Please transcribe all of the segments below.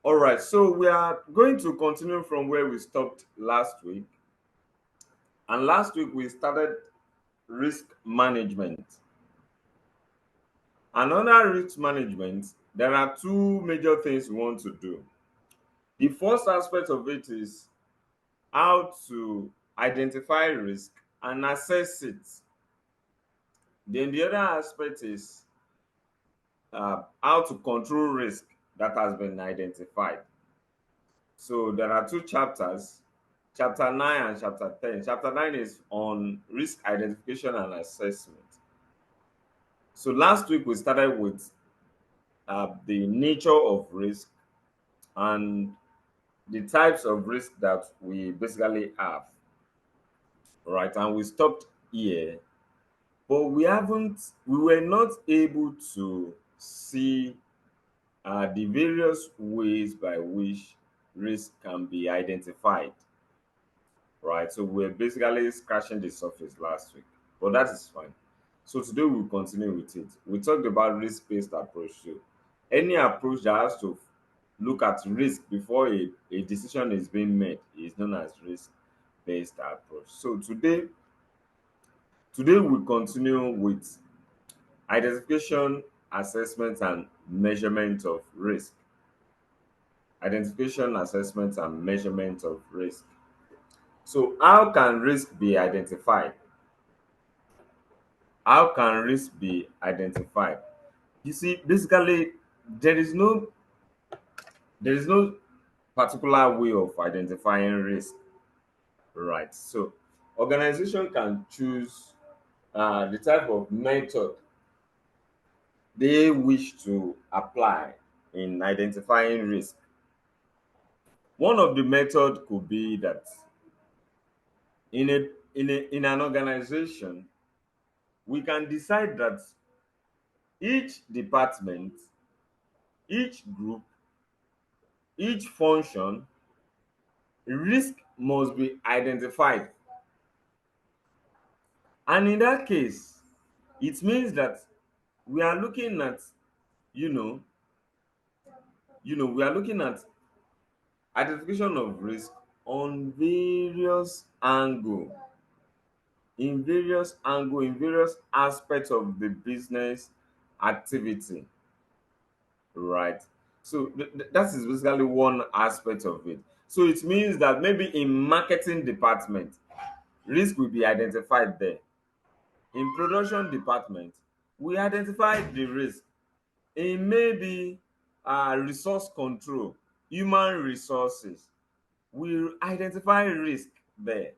All right, so we are going to continue from where we stopped last week. And last week we started risk management. And under risk management, there are two major things we want to do. The first aspect of it is how to identify risk and assess it. Then the other aspect is how to control risk that has been identified. So there are two chapters, chapter 9 and chapter 10. Chapter 9 is on risk identification and assessment. So last week we started with the nature of risk and the types of risk that we basically have, right? And we stopped here, but we were not able to see the various ways by which risk can be identified, right? So we're basically scratching the surface last week, but that is fine. So today we'll continue with it. We talked about risk-based approach. So any approach that has to look at risk before a decision is being made is known as risk-based approach. So today we continue with identification, assessment, and measurement of risk. Identification, assessment, and measurement of risk. So how can risk be identified? How can risk be identified? You see, basically, there is no there is no particular way of identifying risk, right? So organization can choose the type of method they wish to apply in identifying risk. One of the method could be that in an organization, we can decide that each department, each group, each function, risk must be identified. And in that case, it means that we are looking at, you know, we are looking at identification of risk on in various aspects of the business activity, right? So that is basically one aspect of it. So it means that maybe in marketing department, risk will be identified there. In production department, we identify the risk. In maybe resource control, human resources, we identify risk there.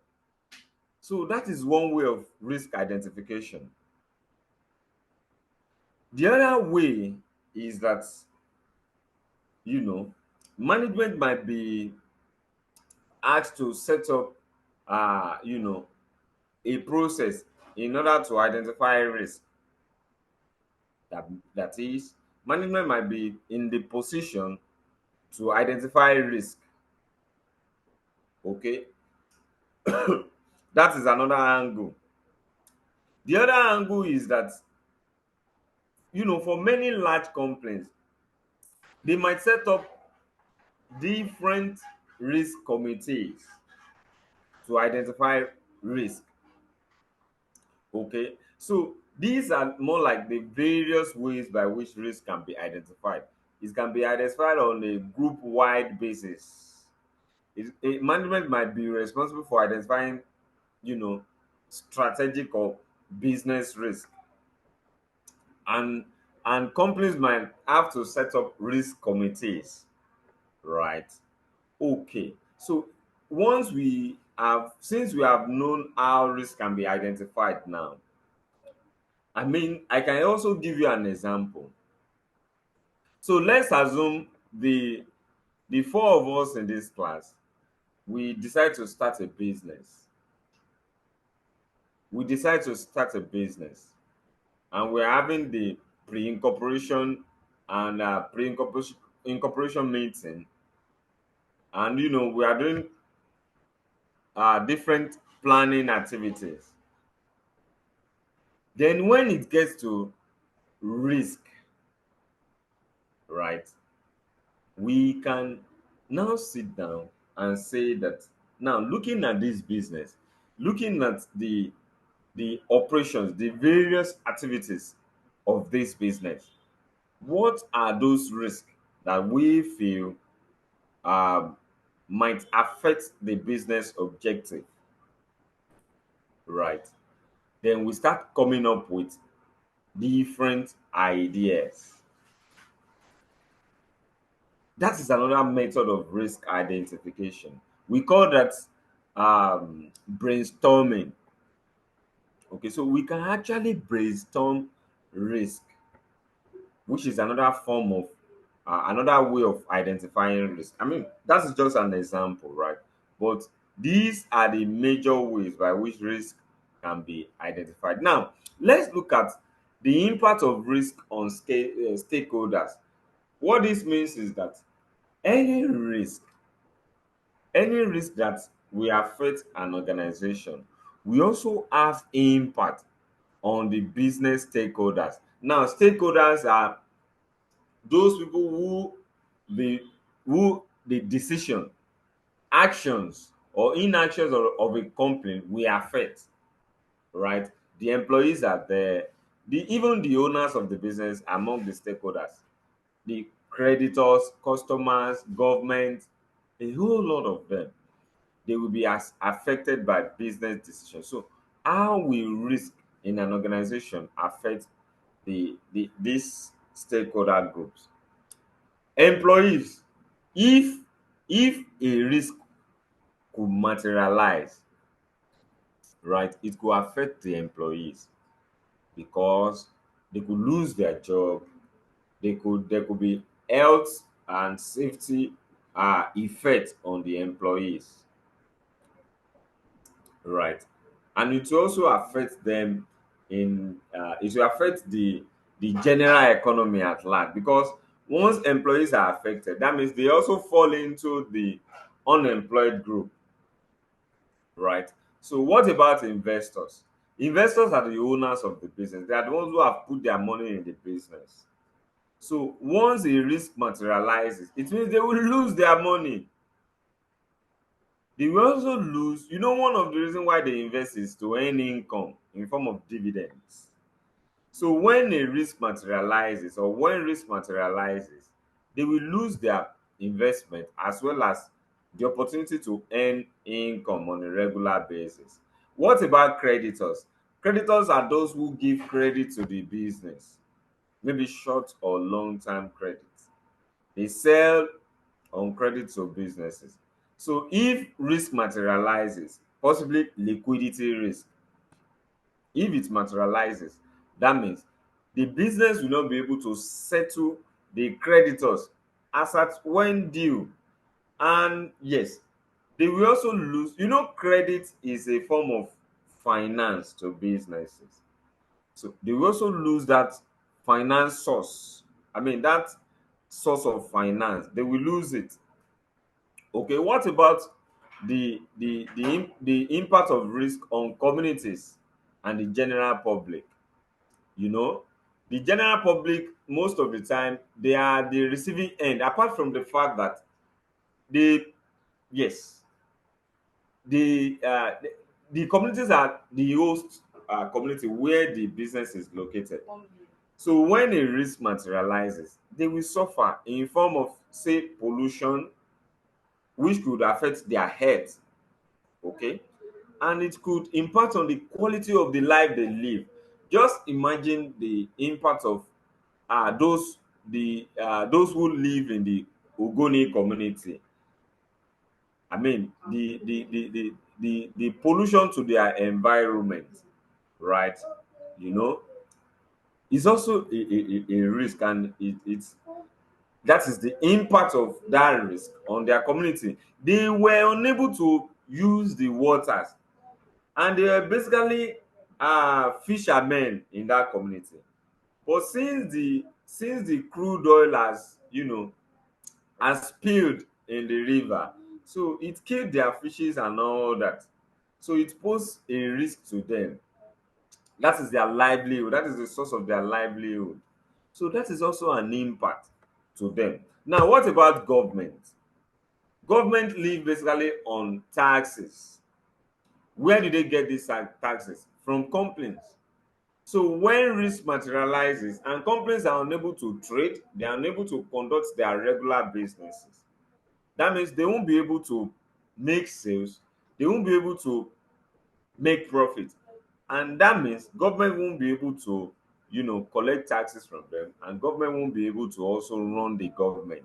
So that is one way of risk identification. The other way is that, you know, management might be asked to set up, a process in order to identify risk. That is, management might be in the position to identify risk. Okay, that is another angle. The other angle is that, for many large companies, they might set up different risk committees to identify risk. Okay, so these are more like the various ways by which risk can be identified. It can be identified on a group wide basis. Management might be responsible for identifying, you know strategic or business risk, and companies might have to set up risk committees, right? Okay, so since we have known how risk can be identified now, I can also give you an example. So let's assume the four of us in this class, we decide to start a business. And we're having the pre-incorporation and pre-incorporation meeting, and we are doing different planning activities. Then when it gets to risk, right? we can now sit down and say that, now looking at this business, looking at the operations, the various activities of this business, what are those risks that we feel um, might affect the business objective, right? Then we start coming up with different ideas. That is another method of risk identification. We call that brainstorming. Okay, so we can actually brainstorm risk, which is another form of another way of identifying risk. I mean, that's just an example, right? But these are the major ways by which risk can be identified. Now, let's look at the impact of risk on stakeholders. What this means is that any risk, any risk that will affect an organization, we also have impact on the business stakeholders. Now, stakeholders are those people who the decision, actions or inactions of a company will affect, right? The employees are there, even the owners of the business among the stakeholders, the creditors, customers, government, a whole lot of them, they will be as affected by business decisions. So how will risk in an organization affect these stakeholder groups? Employees, if a risk could materialize, right, it could affect the employees because they could lose their job. There could be health and safety effect on the employees, right? And it will also affect them in it will affect the general economy at large, because once employees are affected, that means they also fall into the unemployed group, right? So what about investors? Investors are the owners of the business. They are the ones who have put their money in the business. So once a risk materializes, it means they will lose their money. They will also lose, one of the reasons why they invest is to earn income in form of dividends. So when a risk materializes, or when risk materializes, they will lose their investment as well as the opportunity to earn income on a regular basis. What about creditors? Creditors are those who give credit to the business, maybe short or long term credit. They sell on credit to businesses. So if risk materializes, possibly liquidity risk, if it materializes, that means the business will not be able to settle the creditors as at when due. And yes, they will also lose. Credit is a form of finance to businesses. So they will also lose that finance source. I mean, that source of finance, they will lose it. Okay, what about the impact of risk on communities and the general public? you know the general public, most of the time, they are the receiving end, apart from the fact that they, yes, the communities are the host community where the business is located. So when a risk materializes, they will suffer in form of, say, pollution, which could affect their health. Okay, and it could impact on the quality of the life they live. Just imagine the impact of those who live in the Ogoni community. I mean, the pollution to their environment, right? You know, is also a risk, and it's that is the impact of that risk on their community. They were unable to use the waters, and they were basically fishermen in that community. But since the crude oil has spilled in the river, so it killed their fishes and all that. So it posed a risk to them. That is their livelihood. That is the source of their livelihood. So that is also an impact to them. Now, what about government? Government live basically on taxes. Where do they get these taxes? From companies. So when risk materializes and companies are unable to trade, they are unable to conduct their regular businesses. That means they won't be able to make sales, they won't be able to make profit. And that means government won't be able to, collect taxes from them, and government won't be able to also run the government.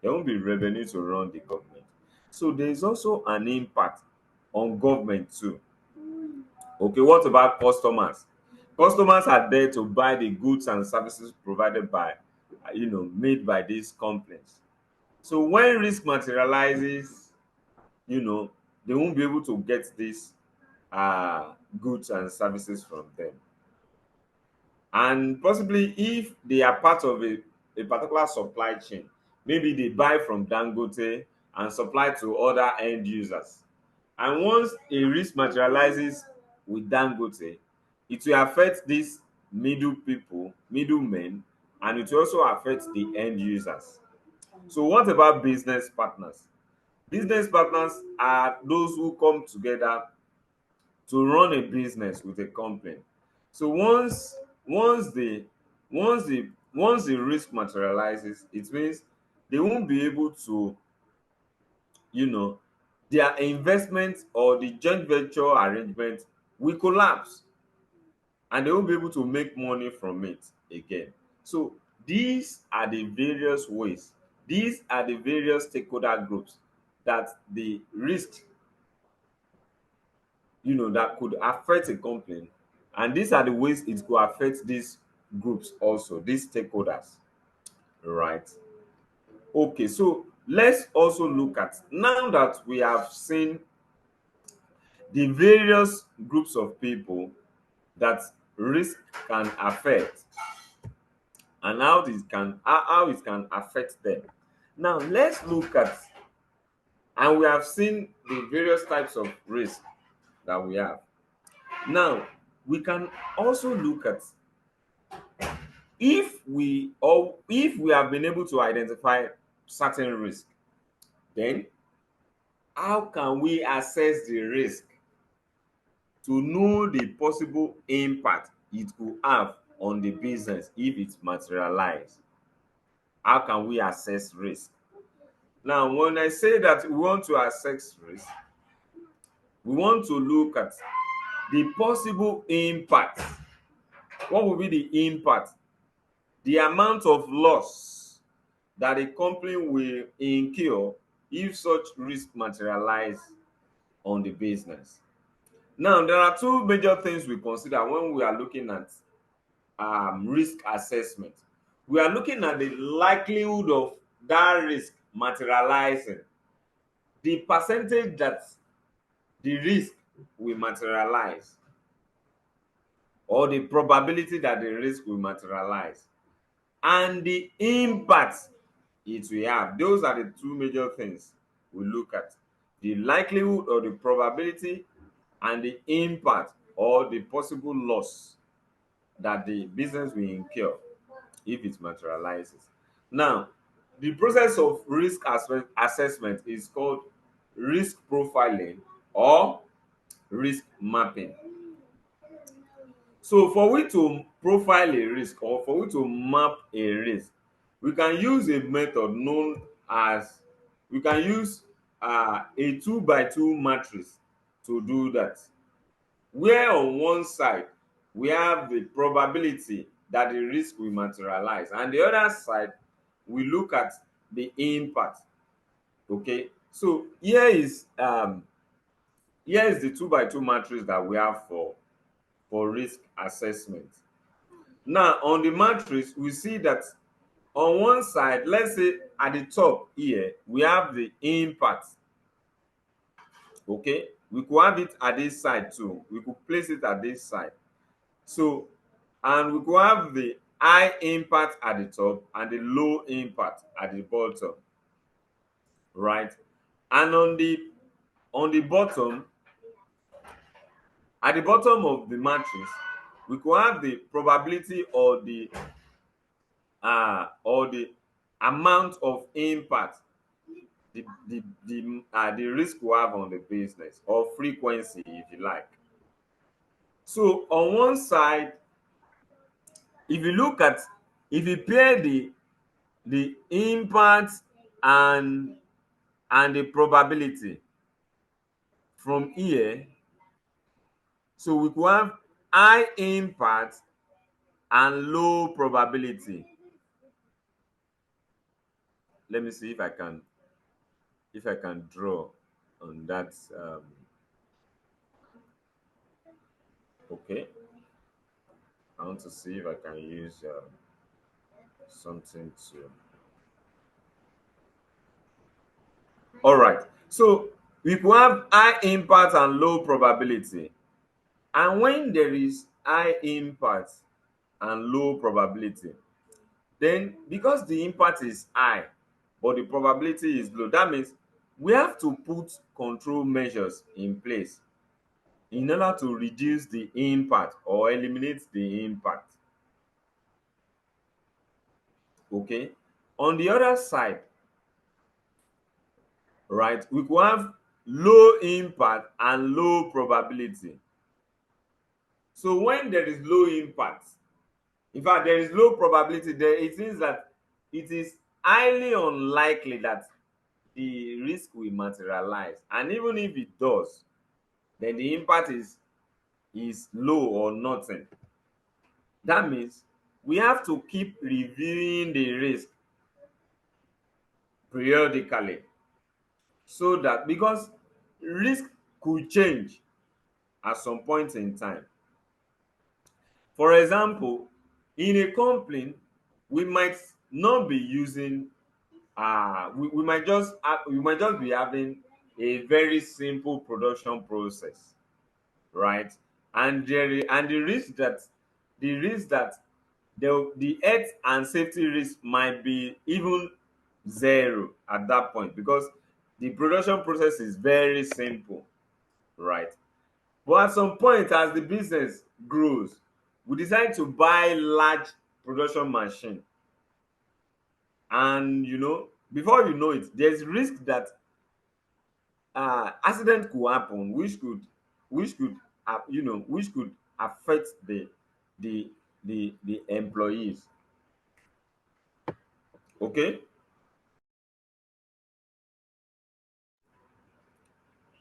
There won't be revenue to run the government. So there is also an impact on government too. Okay, what about customers? Customers are there to buy the goods and services provided by, made by these companies. So when risk materializes, you know, they won't be able to get these goods and services from them. And possibly if they are part of a particular supply chain, maybe they buy from Dangote and supply to other end users. And once a risk materializes with Dangote, it will affect these middlemen, and it will also affect the end users. So what about business partners? Business partners are those who come together to run a business with a company. So once the once the risk materializes, it means they won't be able to, you know, their investment or the joint venture arrangement will collapse, and they won't be able to make money from it again. So these are the various ways, these are the various stakeholder groups that the risk, that could affect a company, and these are the ways it could affect these groups also, these stakeholders, right? Okay, so let's also look at, now that we have seen the various groups of people that risk can affect, and how it can affect them. Now let's look at, and we have seen the various types of risk that we have. Now we can also look at, if we have been able to identify certain risk, then how can we assess the risk to know the possible impact it could have on the business if it materialize? How can we assess risk? Now when I say that we want to assess risk, we want to look at the possible impact. What will be the impact? The amount of loss that a company will incur if such risk materialize on the business. Now, there are two major things we consider when we are looking at risk assessment. We are looking at the likelihood of that risk materializing, the percentage that the risk will materialize, or the probability that the risk will materialize, and the impact it will have. Those are the two major things we look at: the likelihood or the probability, and the impact or the possible loss that the business will incur if it materializes. Now, the process of risk assessment is called risk profiling or risk mapping. So for we to profile a risk, or for we to map a risk, we can use a method known as, we can use a 2 by 2 matrix to do that, where on one side we have the probability that the risk will materialize, and the other side we look at the impact. Okay, so here is the 2 by 2 matrix that we have for risk assessment. Now on the matrix we see that on one side, let's say at the top here, we have the impact. Okay, we could have it at this side too, we could place it at this side. So, and we could have the high impact at the top and the low impact at the bottom, right? And on the bottom, at the bottom of the matrix, we could have the probability or the amount of impact the risk will have on the business, or frequency if you like. So on one side, if you look at, if you pair the impact and the probability from here, so we could have high impact and low probability. Let me see if I can draw on that. Okay, I want to see if I can use something to. All right. So we could have high impact and low probability. And when there is high impact and low probability, then because the impact is high but the probability is low, that means we have to put control measures in place in order to reduce the impact or eliminate the impact. Okay. On the other side, right, we could have low impact and low probability. So when there is low impact, in fact there is low probability, there it means that it is highly unlikely that the risk will materialize, and even if it does, then the impact is low or nothing. That means we have to keep reviewing the risk periodically, so that, because risk could change at some point in time. For example, in a company, we might not be using we might just be having a very simple production process, right? And the risk that the health and safety risk might be even zero at that point, because the production process is very simple, right? But at some point, as the business grows, we decide to buy large production machine, and before you know it, there's risk that accident could happen, which could affect the the employees. Okay,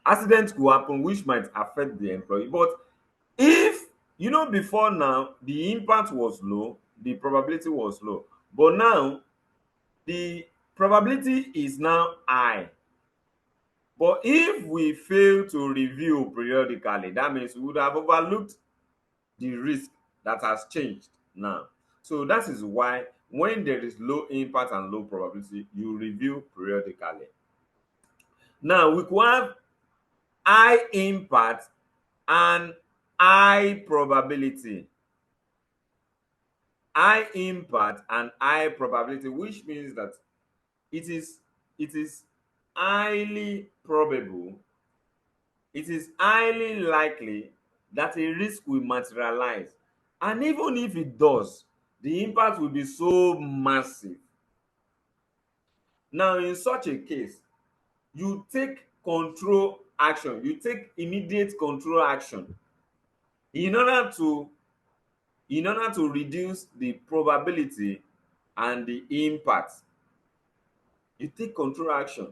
accident could happen which might affect the employee. But if before now the impact was low, the probability was low, but now the probability is now high. But if we fail to review periodically, that means we would have overlooked the risk that has changed now. So that is why when there is low impact and low probability, you review periodically. Now we could have high impact and high probability. High impact and high probability, which means that it is highly probable, it is highly likely that a risk will materialize. And even if it does, the impact will be so massive. Now, in such a case, you take control action, you take immediate control action in order to reduce the probability and the impact. You take control action.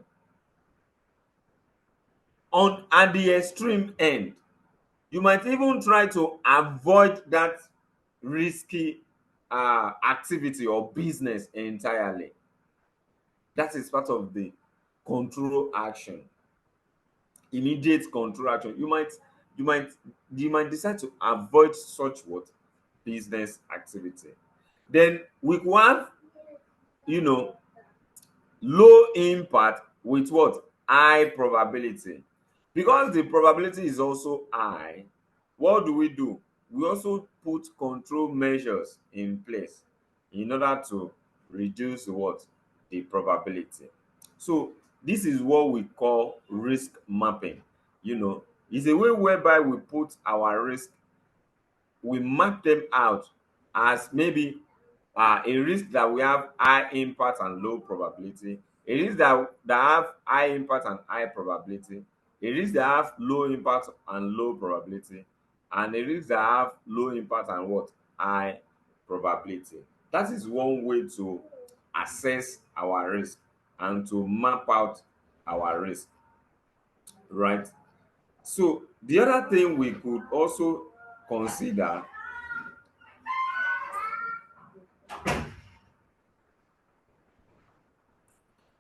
On at the extreme end, you might even try to avoid that risky activity or business entirely. That is part of the control action. Immediate control action. You might you might decide to avoid such what business activity. Then we could have you know low impact with what high probability. Because the probability is also high, what do? We also put control measures in place in order to reduce what the probability. So this is what we call risk mapping. It's a way whereby we put our risk, we map them out as maybe a risk that we have high impact and low probability, a risk that have high impact and high probability, a risk that have low impact and low probability, and a risk that have low impact and what, high probability. That is one way to assess our risk and to map out our risk, right? So the other thing we could also consider,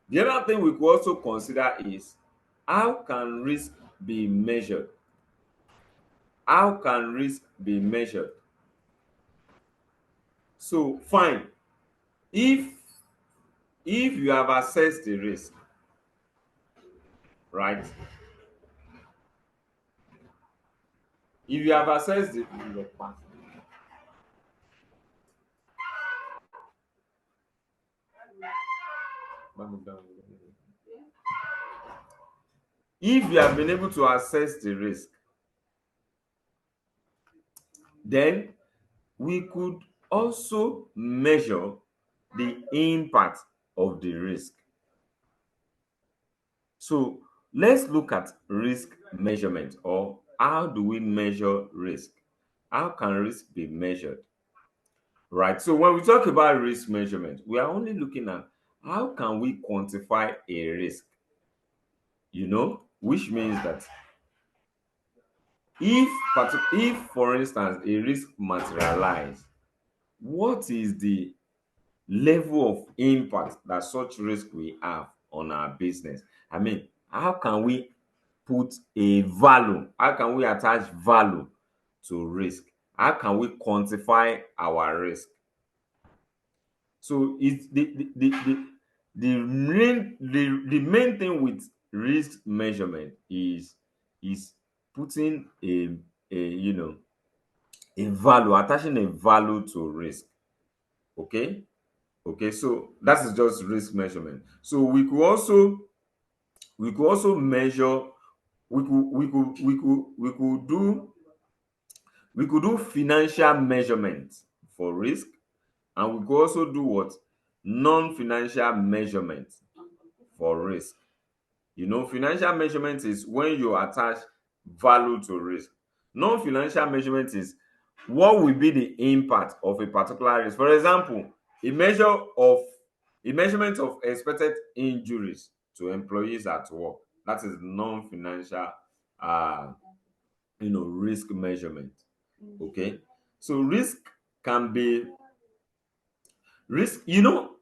the other thing we could also consider is how can risk be measured? How can risk be measured? So fine, if you have assessed the risk, right? If you have assessed the if you have been able to assess the risk, then we could also measure the impact of the risk. So let's look at risk measurement, or how do we measure risk? How can risk be measured? Right. So when we talk about risk measurement, we are only looking at how can we quantify a risk, which means that if for instance a risk materialize, what is the level of impact that such risk will have on our business? I mean, how can we put a value? How can we attach value to risk? How can we quantify our risk? So it's the main thing with risk measurement is putting a value, attaching a value to risk. Okay. Okay, so that is just risk measurement. So we could also measure, we could do financial measurement for risk, and we could also do what, non-financial measurement for risk. Financial measurement is when you attach value to risk. Non-financial measurement is what will be the impact of a particular risk. For example, a measure of a measurement of expected injuries to employees at work. That is non-financial uh risk measurement. Okay. So can be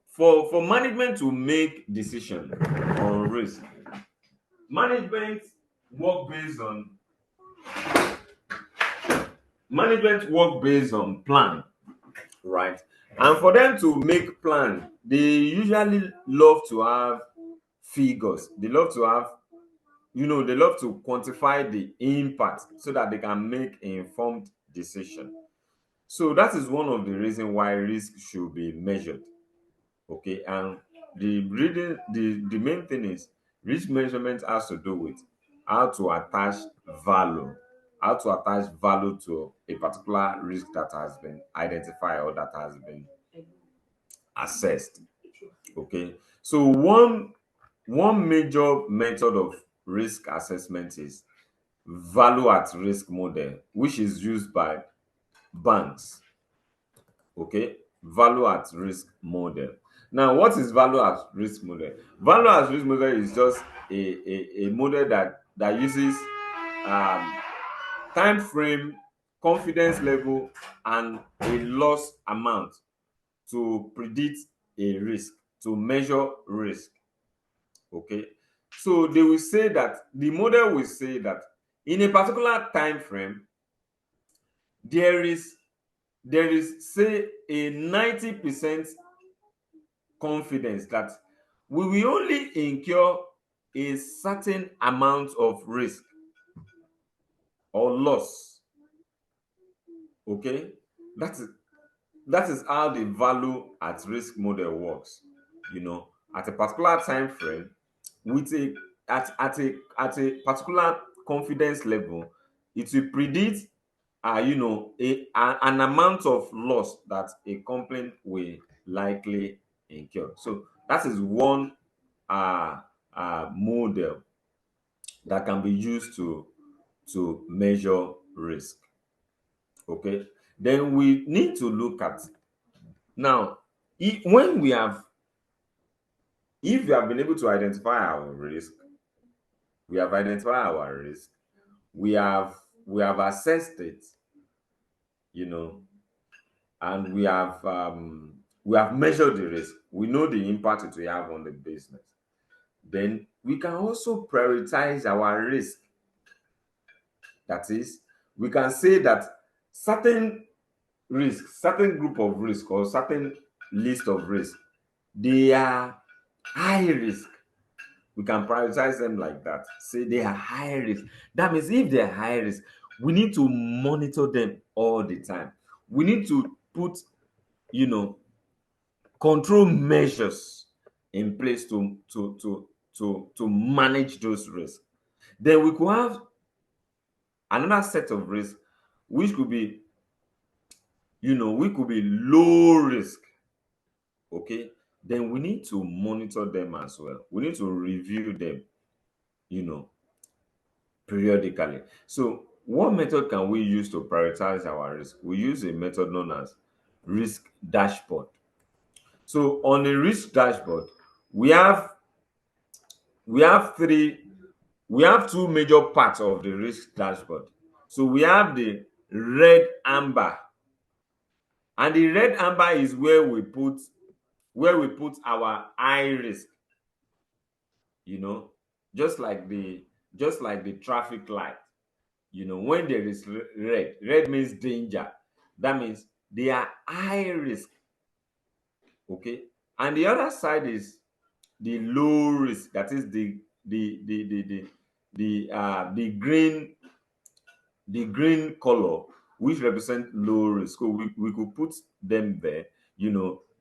for management to make decision on risk. Management work based on plan, right? And for them to make plan, they usually love to have figures. They love to quantify the impact so that they can make informed decision. So that is one of the reasons why risk should be measured. Okay, and the main thing is risk measurement has to do with how to attach value, to a particular risk that has been identified or that has been assessed. Okay, so one major method of risk assessment is value at risk model, which is used by banks. Okay, value at risk model. Now, what is value at risk model? Value at risk model is just a model that uses um, time frame, confidence level, and a loss amount to predict a risk, to measure risk. Okay, so the model will say that in a particular time frame, there is say a 90% confidence that we will only incur a certain amount of risk or loss. Okay, that is how the value at risk model works. At a particular time frame, with a at a particular confidence level, it will predict an amount of loss that a company will likely incur. So that is one model that can be used to measure risk. Okay, then we need to look at now, when we have if we have been able to identify our risk, we have identified our risk, we have assessed it, you know, and we have measured the risk. We know the impact it will have on the business. Then we can also prioritize our risk. That is, we can say that certain risk, certain group of risk, or certain list of risk, they are high risk. We can prioritize them like that. Say they are high risk. That means if they are high risk, we need to monitor them all the time. We need to put, you know, control measures in place to manage those risks. Then we could have another set of risks, which could be, we could be low risk. Okay, then we need to monitor them as well. We need to review them, you know, periodically. So what method can we use to prioritize our risk? We use a method known as risk dashboard. So on a risk dashboard, we have we have three we have two major parts of the risk dashboard. So we have the red amber, and the red amber is where we put our high risk, you know, just like the traffic light. When there is red means danger. That means they are high risk. Okay, and the other side is the low risk. That is the green color, which represent low risk. So we could put them there.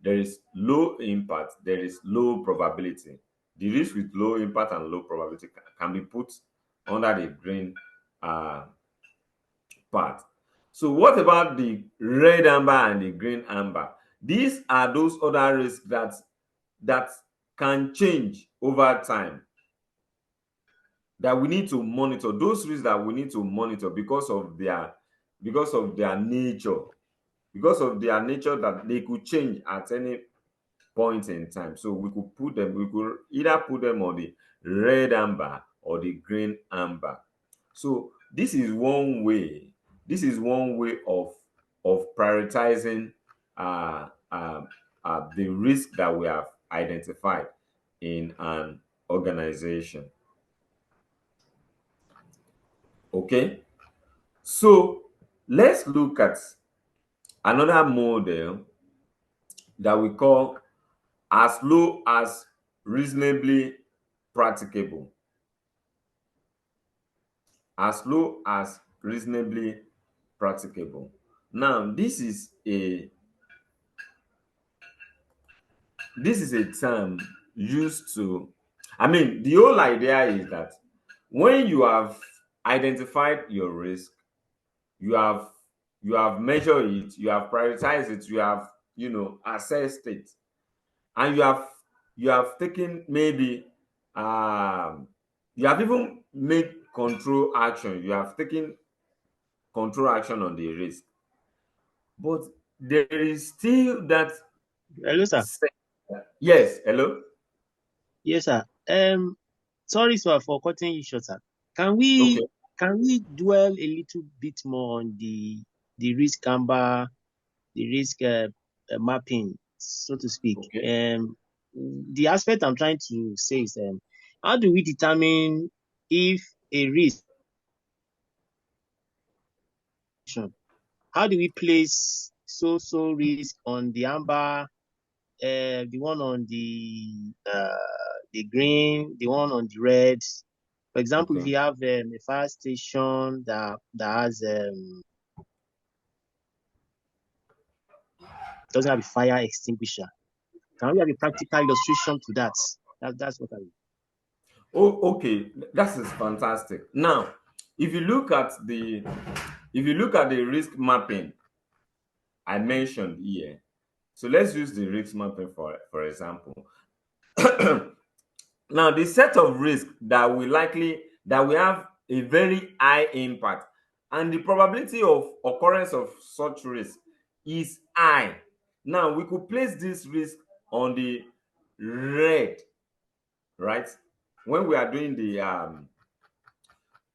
There is low impact, there is low probability. The risk with low impact and low probability can be put under the green uh, part. So what about the red amber and the green amber? These are those other risks that can change over time, that we need to monitor. Those risks that we need to monitor because of their nature, that they could change at any point in time. So we could either put them on the red amber or the green amber. So this is one way of prioritizing uh, uh, the risk that we have identified in an organization. Okay, so let's look at another model that we call as low as reasonably practicable. As low as reasonably practicable. Now, this is a term used to, the whole idea is that when you have identified your risk, you have measured it, you have prioritized it, you have assessed it, and you have taken, maybe you have even made control action, you have taken control action on the risk, but there is still that. Hello, sir. Yes, hello. Yes, sir. Sorry, sir, for cutting you short, sir. Can Okay. we can we dwell a little bit more on the risk amber, the risk mapping, so to speak? Okay. The aspect I'm trying to say is, how do we determine if a risk? How do we place so risk on the amber, the one on the green, the one on the red? For example, if Okay. you have a fire station that has doesn't have a fire extinguisher, can we have a practical illustration to that? That's what I mean. Oh, okay. That is fantastic. Now, if you look at If you look at the risk mapping I mentioned here, so let's use the risk mapping for example. Now, the set of risk that we have a very high impact, and the probability of occurrence of such risk is high. Now, we could place this risk on the red, right? When we are doing the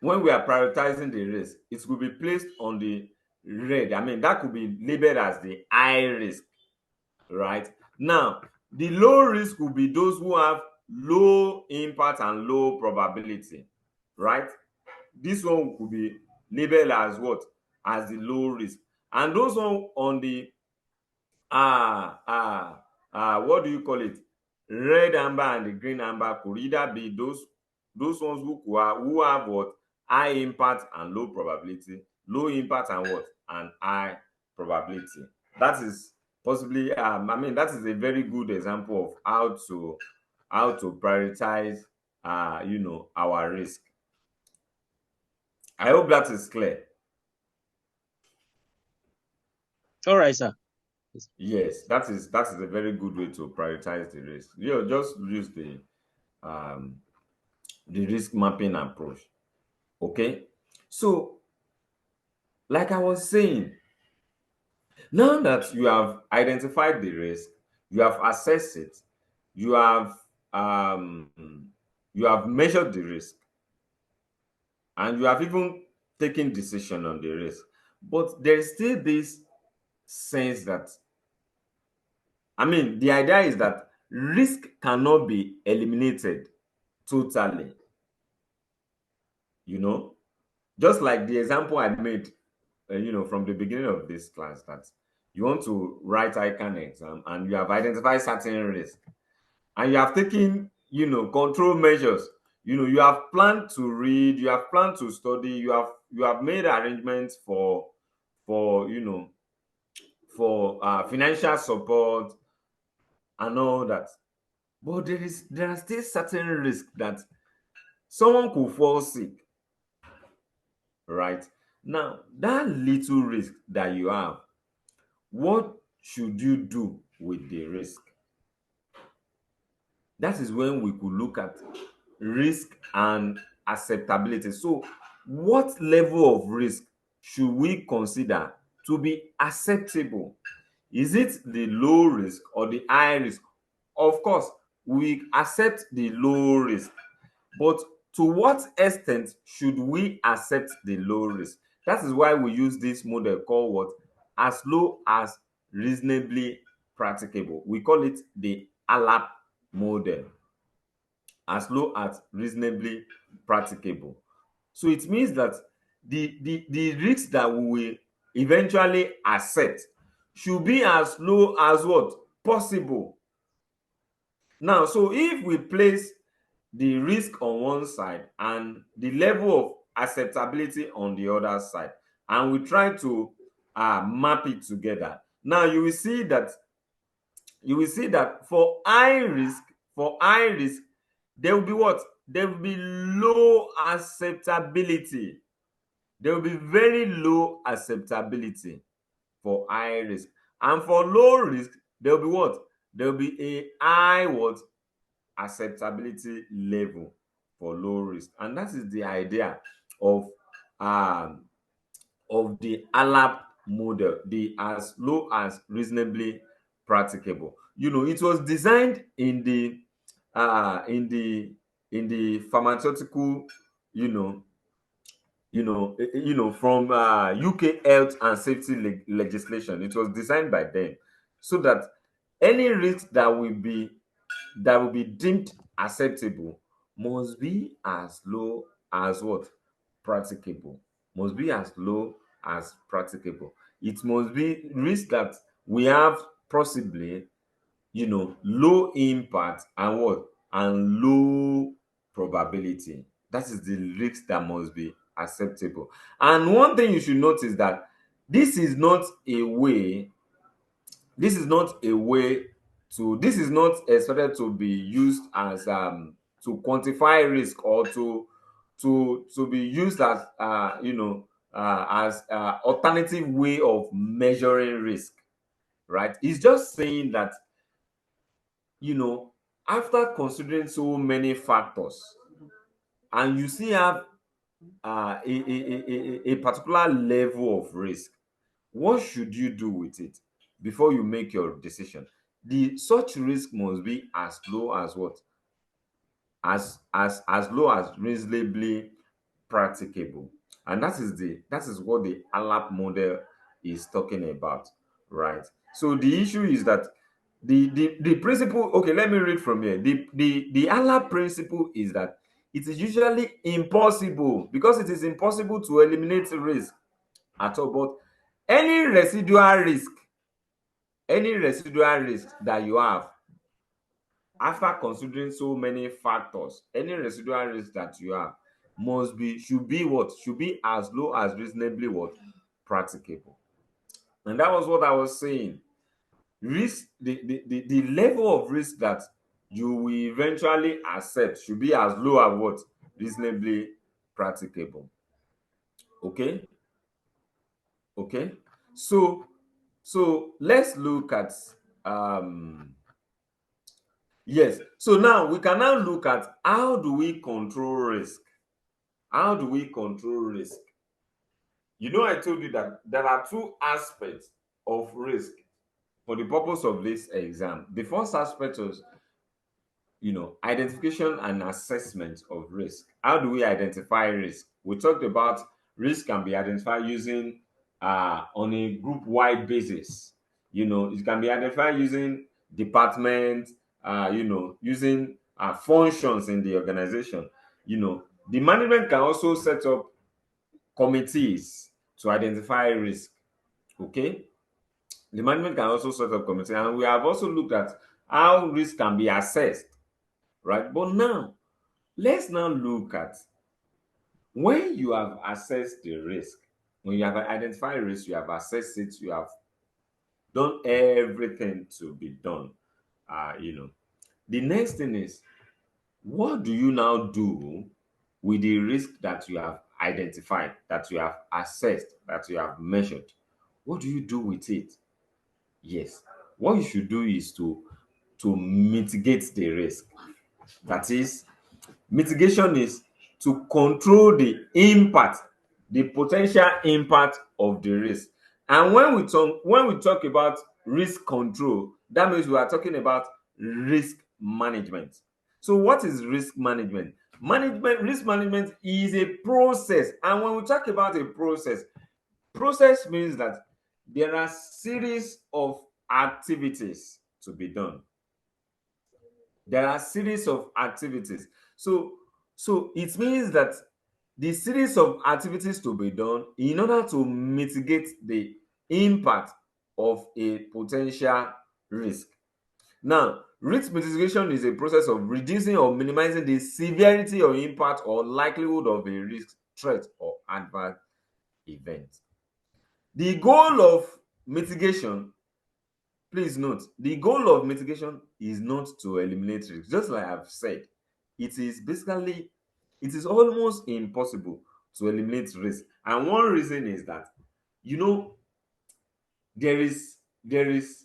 when we are prioritizing the risk, it will be placed on the red. I mean, that could be labeled as the high risk, right? Now, the low risk will be those who have low impact and low probability, right? This one could be labeled as what? As the low risk. And those one on the what do you call it? Red amber and the green amber could either be those ones who have what? High impact and low probability, low impact and what? And high probability. That is possibly I mean, that is a very good example of how to prioritize our risk. I hope that is clear. All right, sir. Yes, that is a very good way to prioritize the risk. Just use um the risk mapping approach. Okay. So, like I was saying, now that you have identified the risk, you have assessed it, you have um you have measured the risk, and you have even taken decision on the risk. But there is still this sense that, I mean, the idea is that risk cannot be eliminated totally, you know, just like the example I made, from the beginning of this class, that you want to write ICANN exam and you have identified certain risk and you have taken, control measures. You have planned to read, you have planned to study, you have made arrangements for financial support and all that. But there are still certain risks that someone could fall sick, right? Now, that little risk that you have, what should you do with the risk? That is when we could look at risk and acceptability. So, what level of risk should we consider to be acceptable? Is it the low risk or the high risk? Of course, we accept the low risk, but to what extent should we accept the low risk? That is why we use this model called what? As low as reasonably practicable. We call it the ALAP model. As low as reasonably practicable. So it means that the risk that we will eventually accept should be as low as what? Possible. Now, so if we place the risk on one side and the level of acceptability on the other side, and we try to map it together, now you will see that for high risk, there will be what? There will be low acceptability. There will be very low acceptability for high risk. And for low risk, there will be what? There will be a high what? Acceptability level for low risk. And that is the idea of um the ALAP model, the as low as reasonably practicable. It was designed in the pharmaceutical, you know, from UK health and safety legislation. It was designed by them so that any risk that will be deemed acceptable must be as low as what? Practicable. Must be as low as practicable. It must be risk that we have possibly, low impact and what? And low probability. That is the risk that must be acceptable. And one thing you should notice that this is not a way this is not a way this is not expected to be used as to quantify risk or to be used as as alternative way of measuring risk, right? It's just saying that, after considering so many factors, and you still have a particular level of risk, what should you do with it before you make your decision? The such risk must be as low as what? As low as reasonably practicable. And that is what the ALAP model is talking about, right? So the issue is that the principle, okay, let me read from here. The ALAP principle is that it is usually impossible, because it is impossible to eliminate risk at all. But any residual risk, that you have after considering so many factors, any residual risk that you have should be as low as reasonably what? Practicable. And that was what I was saying. Risk, the level of risk that you will eventually accept should be as low as what? Reasonably practicable. Okay. Okay. So let's look at yes. So now we can now look at, how do we control risk? How do we control risk? I told you that there are two aspects of risk for the purpose of this exam. The first aspect was, identification and assessment of risk. How do we identify risk? We talked about risk can be identified using on a group wide basis. It can be identified using department, using functions in the organization. The management can also set up committees to identify risk. Okay, the management can also set up committees, and we have also looked at how risk can be assessed, right? But now, let's now look at, when you have assessed the risk, when you have identified risk, you have assessed it, you have done everything to be done. The next thing is, what do you now do with the risk that you have identified, that you have assessed, that you have measured? What do you do with it? Yes, what you should do is to mitigate the risk. That is, mitigation is to control the impact, the potential impact of the risk. And when we talk about risk control, that means we are talking about risk management. So what is risk management? Risk management is a process. And when we talk about a process means that there are series of activities to be done. There are series of activities. So it means that the series of activities to be done in order to mitigate the impact of a potential risk. Now, risk mitigation is a process of reducing or minimizing the severity or impact or likelihood of a risk, threat, or adverse event. The goal of mitigation, please note, the goal of mitigation is not to eliminate risk. Just like I've said, it is almost impossible to eliminate risk. And one reason is that, you know, there is there is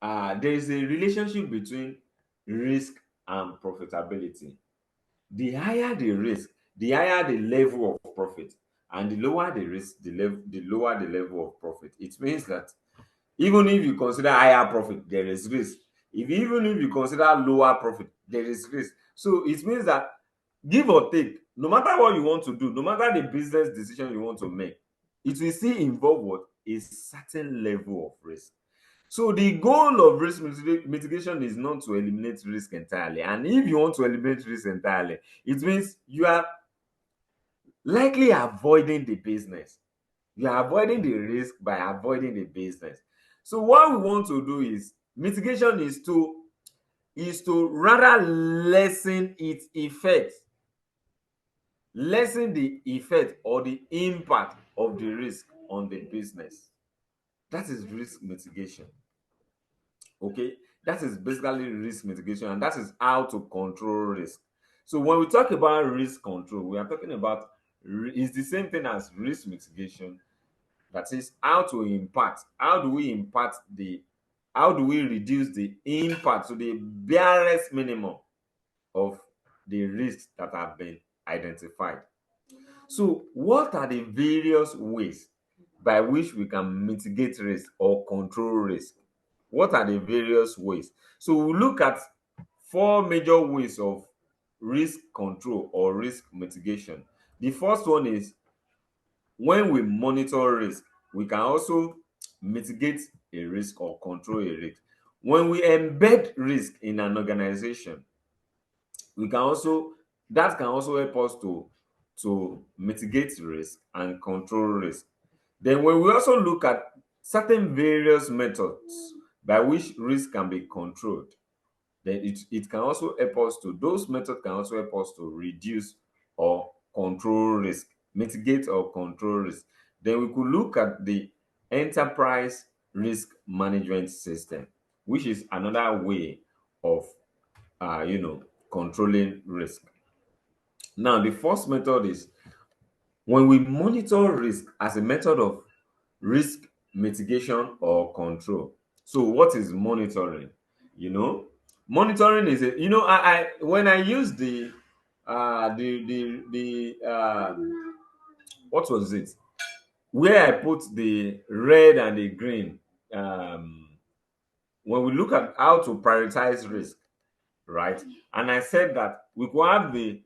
there is a relationship between risk and profitability. The higher the risk, the higher the level of profit, and the lower the risk, the lower the level of profit. It means that even if you consider higher profit, there is risk. Even if you consider lower profit, there is risk. So it means that, give or take, no matter what you want to do, no matter the business decision you want to make, it will still involve what? A certain level of risk. So the goal of risk mitigation is not to eliminate risk entirely. And if you want to eliminate risk entirely, it means you are likely avoiding the business. You are avoiding the risk by avoiding the business. So what we want to do is, mitigation is to rather lessen its effect, lessen the effect or the impact of the risk on the business. That is risk mitigation. Okay, that is basically risk mitigation, and that is how to control risk. So when we talk about risk control, we are talking about is the same thing as risk mitigation. That is how to impact. How do we reduce the impact to the barest minimum of the risks that have been identified? So, what are the various ways by which we can mitigate risk or control risk? What are the various ways? So, we look at four major ways of risk control or risk mitigation. The first one is when we monitor risk, we can also mitigate a risk or control a risk. When we embed risk in an organization, we can also that can also help us to mitigate risk and control risk. Then when we also look at certain various methods by which risk can be controlled, then it can also help us to those methods can also help us to reduce or control risk, mitigate or control risk. Then we could look at the enterprise risk management system, which is another way of controlling risk. Now, the first method is when we monitor risk as a method of risk mitigation or control. So, what is monitoring? You know, monitoring is a I when I use the what was it? Where I put the red and the green. Um, when we look at how to prioritize risk, right? And I said that we could have the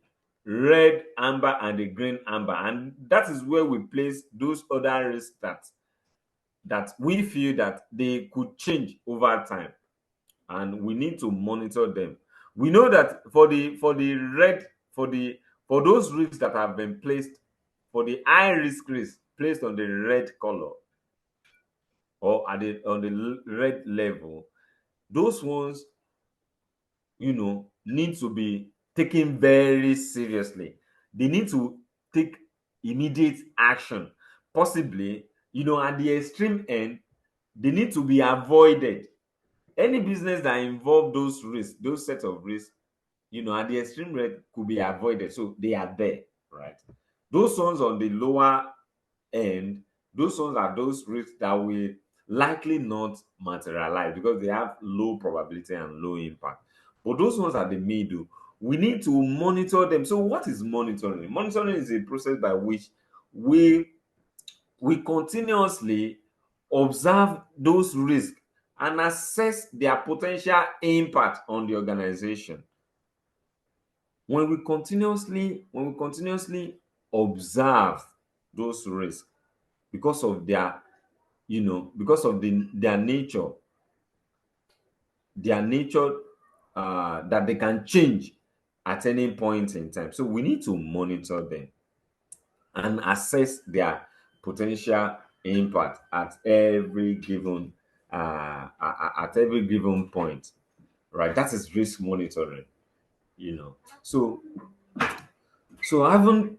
red amber and the green amber, and that is where we place those other risks that we feel that they could change over time, and we need to monitor them. We know that for the red for those risks that have been placed for the high risk placed on the red color or at the on the red level, those ones need to be taken very seriously. They need to take immediate action. Possibly, at the extreme end, they need to be avoided. Any business that involve those risks, those set of risks, at the extreme end could be avoided. So they are there, right? Those ones on the lower end, those ones are those risks that will likely not materialize because they have low probability and low impact. But those ones at the middle, we need to monitor them. So, what is monitoring? Monitoring is a process by which we continuously observe those risks and assess their potential impact on the organization. When we continuously observe those risks because of their nature that they can change at any point in time. So we need to monitor them and assess their potential impact at every given point. Right? That is risk monitoring. You know. So having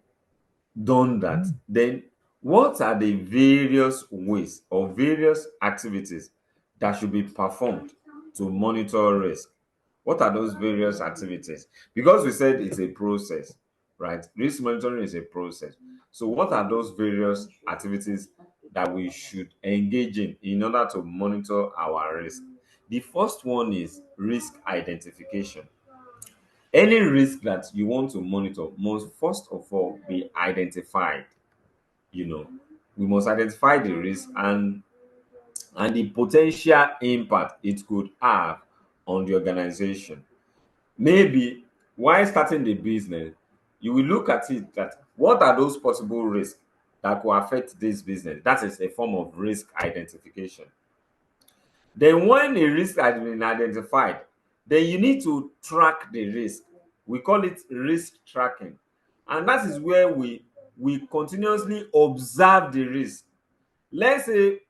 done that, then what are the various ways or various activities that should be performed to monitor risk? What are those various activities? Because we said it's a process, right? Risk monitoring is a process. So, what are those various activities that we should engage in order to monitor our risk? The first one is risk identification. Any risk that you want to monitor must first of all be identified. You know, we must identify the risk and the potential impact it could have on the organization. Maybe while starting the business, you will look at it that what are those possible risks that could affect this business? That is a form of risk identification. Then when a risk has been identified, then you need to track the risk. We call it risk tracking. And that is where we continuously observe the risk. Let's say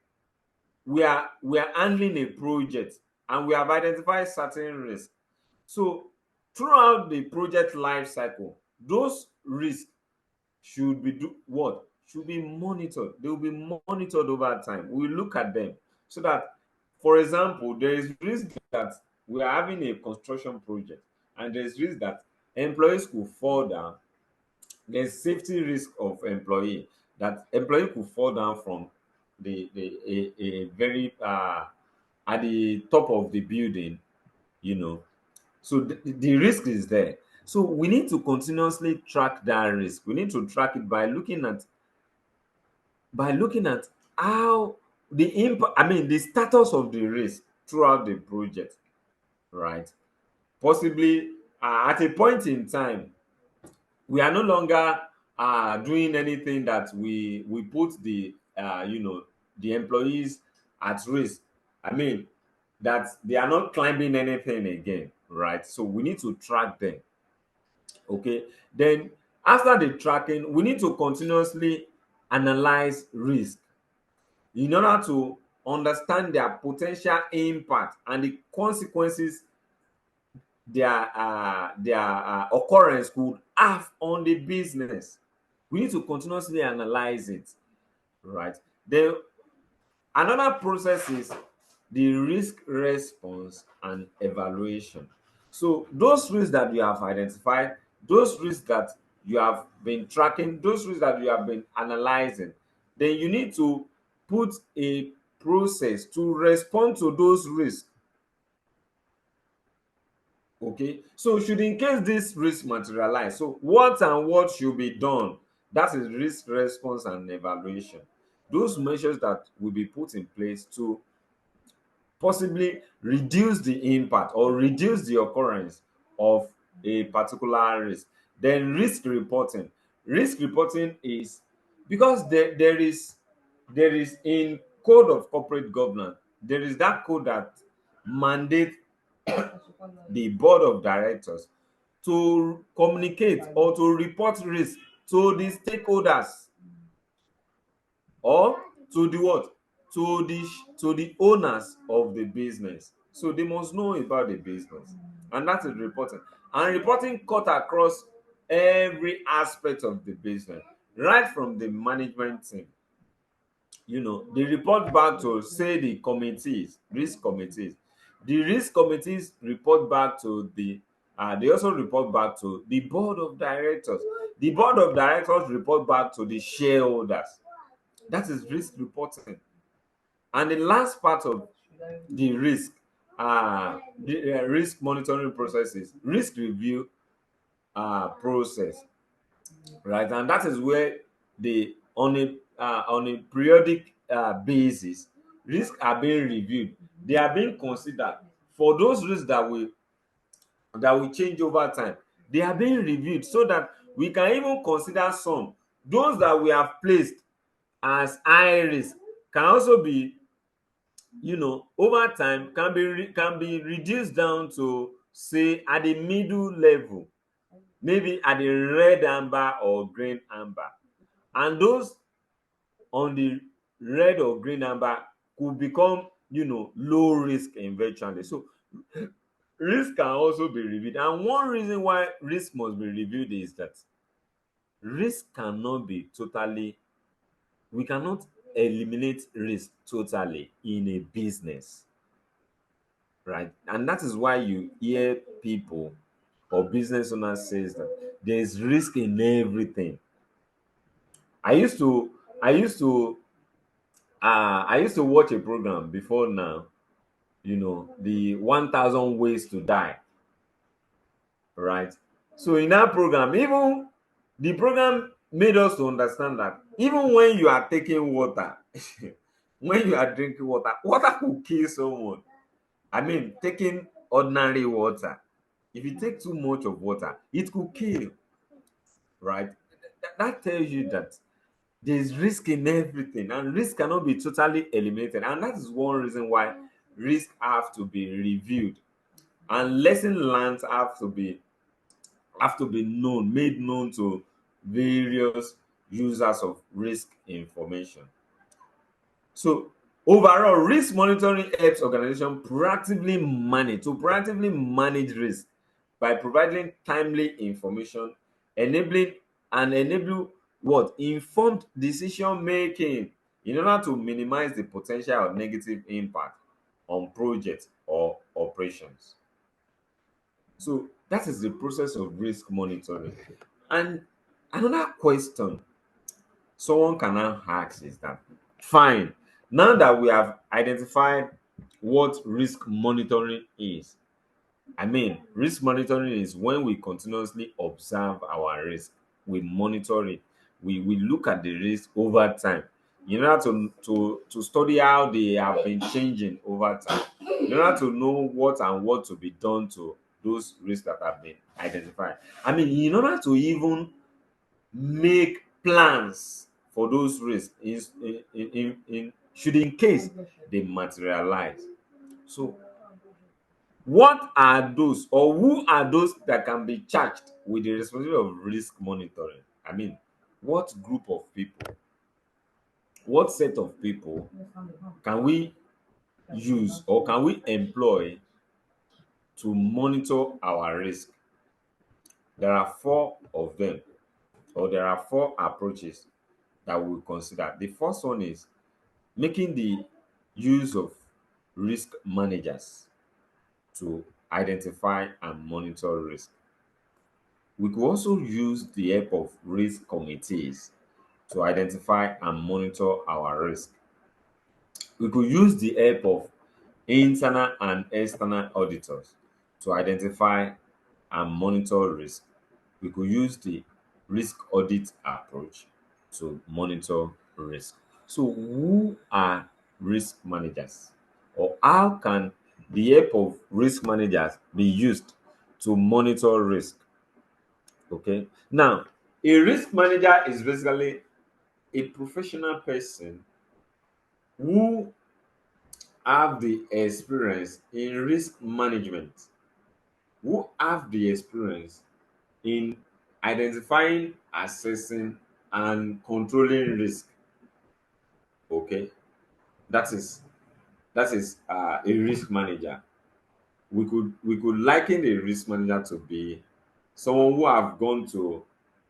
we are handling a project and we have identified certain risks. So throughout the project life cycle, those risks should be what? Should be monitored. They will be monitored over time. We look at them so that, for example, there is risk that we are having a construction project and there is risk that employees could fall down There's safety risk of employee, that employee could fall down from a very at the top of the building, you know. So the risk is there. So we need to continuously track that risk. We need to track it by looking at how the impact, I mean the status of the risk throughout the project, right? Possibly at a point in time we are no longer doing anything that we put the the employees at risk. I mean that they are not climbing anything again, right? So we need to track them. Okay, then after the tracking we need to continuously analyze risk in order to understand their potential impact and the consequences their occurrence could have on the business. We need to continuously analyze it, right? Then another process is the risk response and evaluation. So those risks that you have identified, those risks that you have been tracking, those risks that you have been analyzing, then you need to put a process to respond to those risks. Okay, so should in case this risk materialize, so what and what should be done? That is risk response and evaluation. Those measures that will be put in place to possibly reduce the impact or reduce the occurrence of a particular risk. Then risk reporting. Risk reporting is because there is in code of corporate governance, there is that code that mandate the board of directors to communicate or to report risk to the stakeholders or to the what, to the owners of the business. So they must know about the business, and that is reporting. And reporting cut across every aspect of the business, right from the management team. They report back to, say, the committees, risk committees. The risk committees report back to they also report back to the board of directors. The board of directors report back to the shareholders. That is risk reporting. And the last part of the risk monitoring process is risk review process, right? And that is where the on a periodic basis, risks are being reviewed. They are being considered. For those risks that will change over time, they are being reviewed so that we can even consider some. Those that we have placed as high risk can also be, over time, can be reduced down to, say, at the middle level, maybe at the red amber or green amber. And those on the red or green amber could become, low risk eventually. So risk can also be reviewed. And one reason why risk must be reviewed is that risk cannot be totally we cannot eliminate risk totally in a business, right? And that is why you hear people or business owners says that there's risk in everything. I used to watch a program before now, the 1000 ways to die, right? So in that program, even the program made us to understand that even when you are taking water, when you are drinking water, water could kill someone. I mean, taking ordinary water, if you take too much of water, it could kill, right? That tells you that there's risk in everything, and risk cannot be totally eliminated. And that is one reason why risk have to be reviewed, and lesson learned have to be made known to various users of risk information. So overall, risk monitoring helps organization proactively manage risk by providing timely information, enable what, informed decision making, in order to minimize the potential of negative impact on projects or operations. So that is the process of risk monitoring. And Another question someone can now ask is that, fine, now that we have identified what risk monitoring is, I mean, risk monitoring is when we continuously observe our risk, we monitor it, we look at the risk over time in order to study how they have been changing over time, in order to know what to be done to those risks that have been identified. I mean, in order to even make plans for those risks in should in case they materialize. So what are those, or who are those that can be charged with the responsibility of risk monitoring? I mean, what group of people, what set of people can we use or can we employ to monitor our risk? There are four of them, or there are four approaches that we will consider. The first one is making the use of risk managers to identify and monitor risk. We could also use the help of risk committees to identify and monitor our risk. We could use the help of internal and external auditors to identify and monitor risk. We could use the risk audit approach to monitor risk. So, who are risk managers? Or how can the help of risk managers be used to monitor risk? Okay. Now, a risk manager is basically a professional person who have the experience in risk management, who have the experience in identifying, assessing, and controlling risk. Okay, that is a risk manager. We could liken a risk manager to be someone who have gone to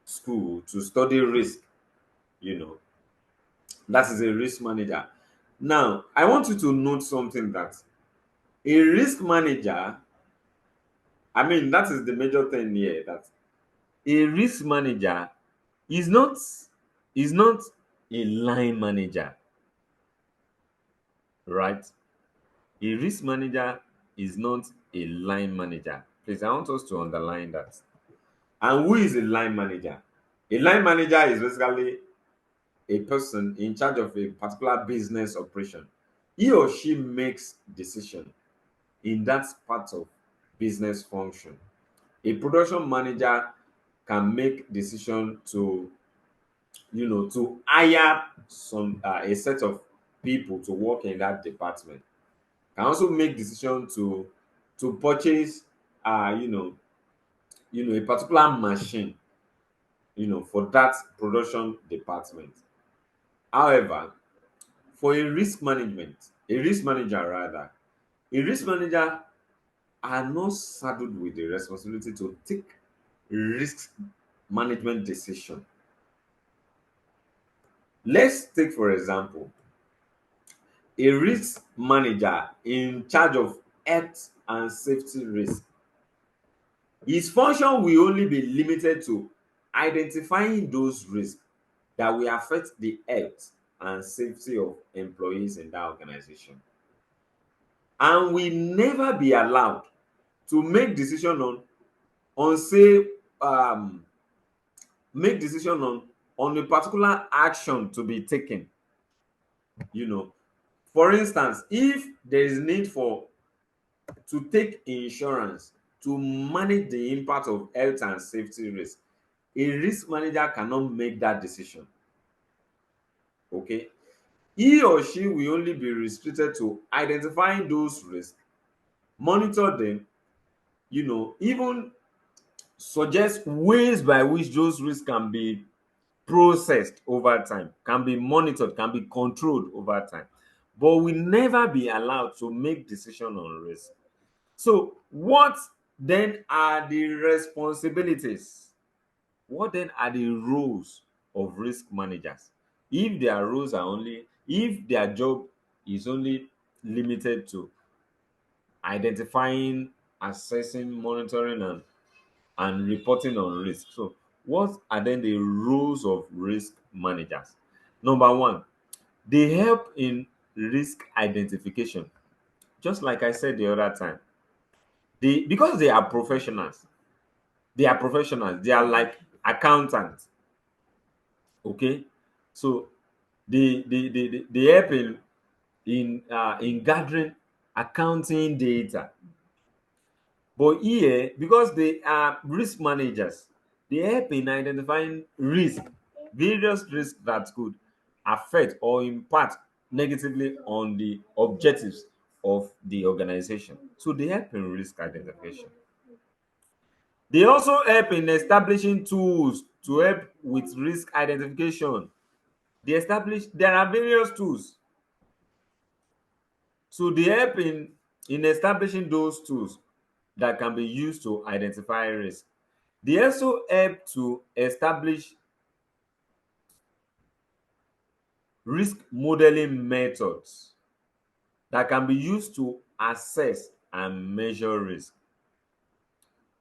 school to study risk. You know, that is a risk manager. Now, I want you to note something, that a risk manager, I mean, that is the major thing here, that a risk manager is not is not a line manager, right? A risk manager is not a line manager. Please, I want us to underline that. And who is a line manager? A line manager is basically a person in charge of a particular business operation. He or she makes decision in that part of business function. A production manager can make decision to, to hire a set of people to work in that department. Can also make decision to purchase a particular machine, for that production department. However, for a risk manager rather, a risk manager are not saddled with the responsibility to take risk management decision. Let's take, for example, a risk manager in charge of health and safety risk. His function will only be limited to identifying those risks that will affect the health and safety of employees in that organization, and will never be allowed to on say make decision on a particular action to be taken. you know for instance, if there is need for to take insurance to manage the impact of health and safety risk, a risk manager cannot make that decision. Okay, he or she will only be restricted to identifying those risks, monitor them, even suggest ways by which those risks can be processed over time, can be monitored, can be controlled over time, but will never be allowed to make decision on risk. So what then are the responsibilities? What then are the roles of risk managers? If their job is only limited to identifying, assessing, monitoring, and reporting on risk. So what are then the roles of risk managers? Number one, they help in risk identification. Just like I said the other time, because they are professionals, they are like accountants. Okay, so they help in gathering accounting data. But here, because they are risk managers, they help in identifying various risks that could affect or impact negatively on the objectives of the organization. So they help in risk identification. They also help in establishing tools to help with risk identification. There are various tools. So they help in establishing those tools that can be used to identify risk. They also help to establish risk modeling methods that can be used to assess and measure risk.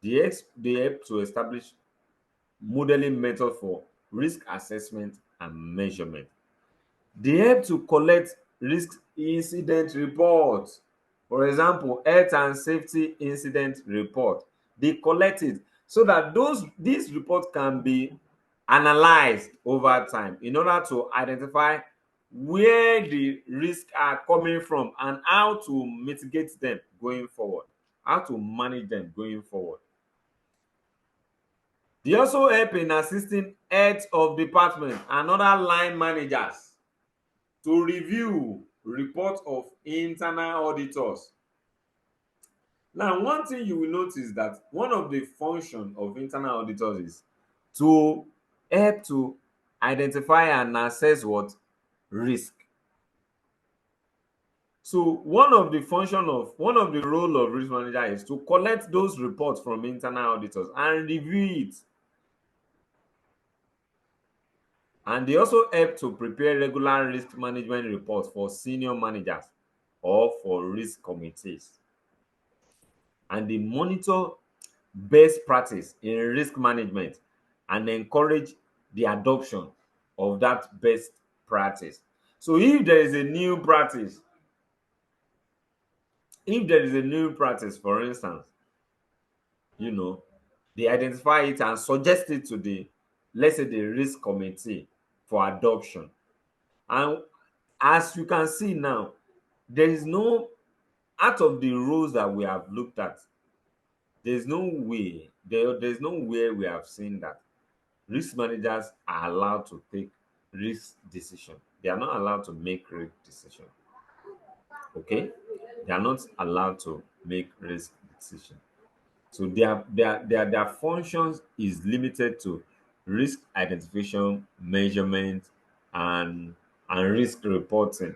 They help to establish modeling method for risk assessment and measurement. They help to collect risk incident reports. For example, health and safety incident report. They collect it so that these reports can be analyzed over time in order to identify where the risks are coming from and how to mitigate them going forward, how to manage them going forward. They also help in assisting heads of department and other line managers to review reports of internal auditors. Now, one thing you will notice that one of the function of internal auditors is to help to identify and assess what risk. So one of the role of risk manager is to collect those reports from internal auditors and review it. And they also help to prepare regular risk management reports for senior managers or for risk committees. And they monitor best practice in risk management and encourage the adoption of that best practice. So if there is a new practice, for instance, you know, they identify it and suggest it to the, let's say, the risk committee for adoption. And as you can see now, there is no, out of the rules that we have looked at, there's no way we have seen that risk managers are allowed to take risk decision. They are not allowed to make risk decision. Okay, they are not allowed to make risk decision. So their functions is limited to risk identification, measurement, and risk reporting.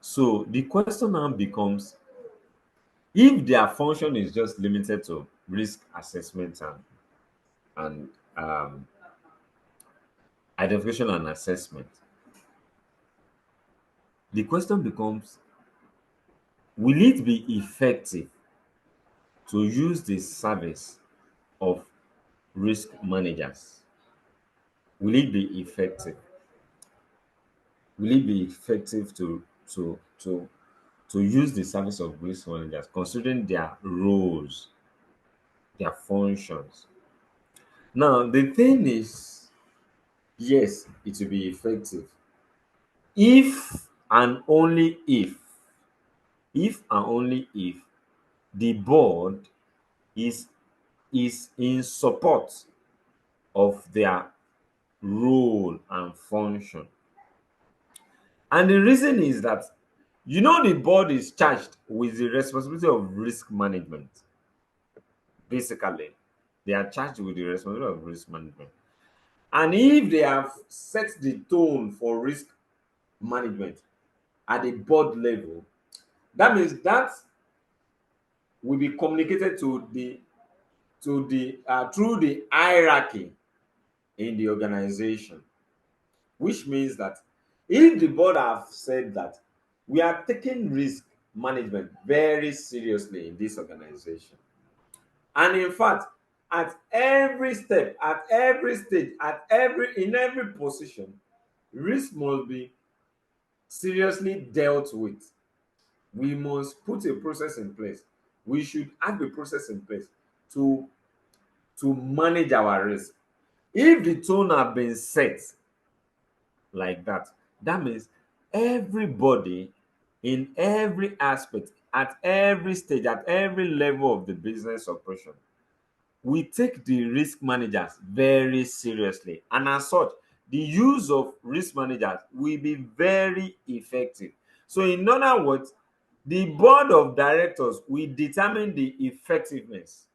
So the question now becomes, if their function is just limited to risk assessment and identification and assessment, the question becomes, will it be effective to use the service of risk managers? Will it be effective? Will it be effective to use the service of risk managers considering their roles, their functions? Now, the thing is, yes, it will be effective if and only if and only if the board is in support of their role and function. And the reason is that, the board is charged with the responsibility of risk management. Basically, they are charged with the responsibility of risk management. And if they have set the tone for risk management at the board level, that means that will be communicated to the through the hierarchy in the organization, which means that if the board have said that we are taking risk management very seriously in this organization, and in fact, at every step, at every stage, at every in every position, risk must be seriously dealt with. We must put a process in place. We should have a process in place to manage our risk. If the tone have been set like that, that means everybody in every aspect, at every stage, at every level of the business operation, we take the risk managers very seriously, and as such the use of risk managers will be very effective. So in other words, the board of directors will determine the effectiveness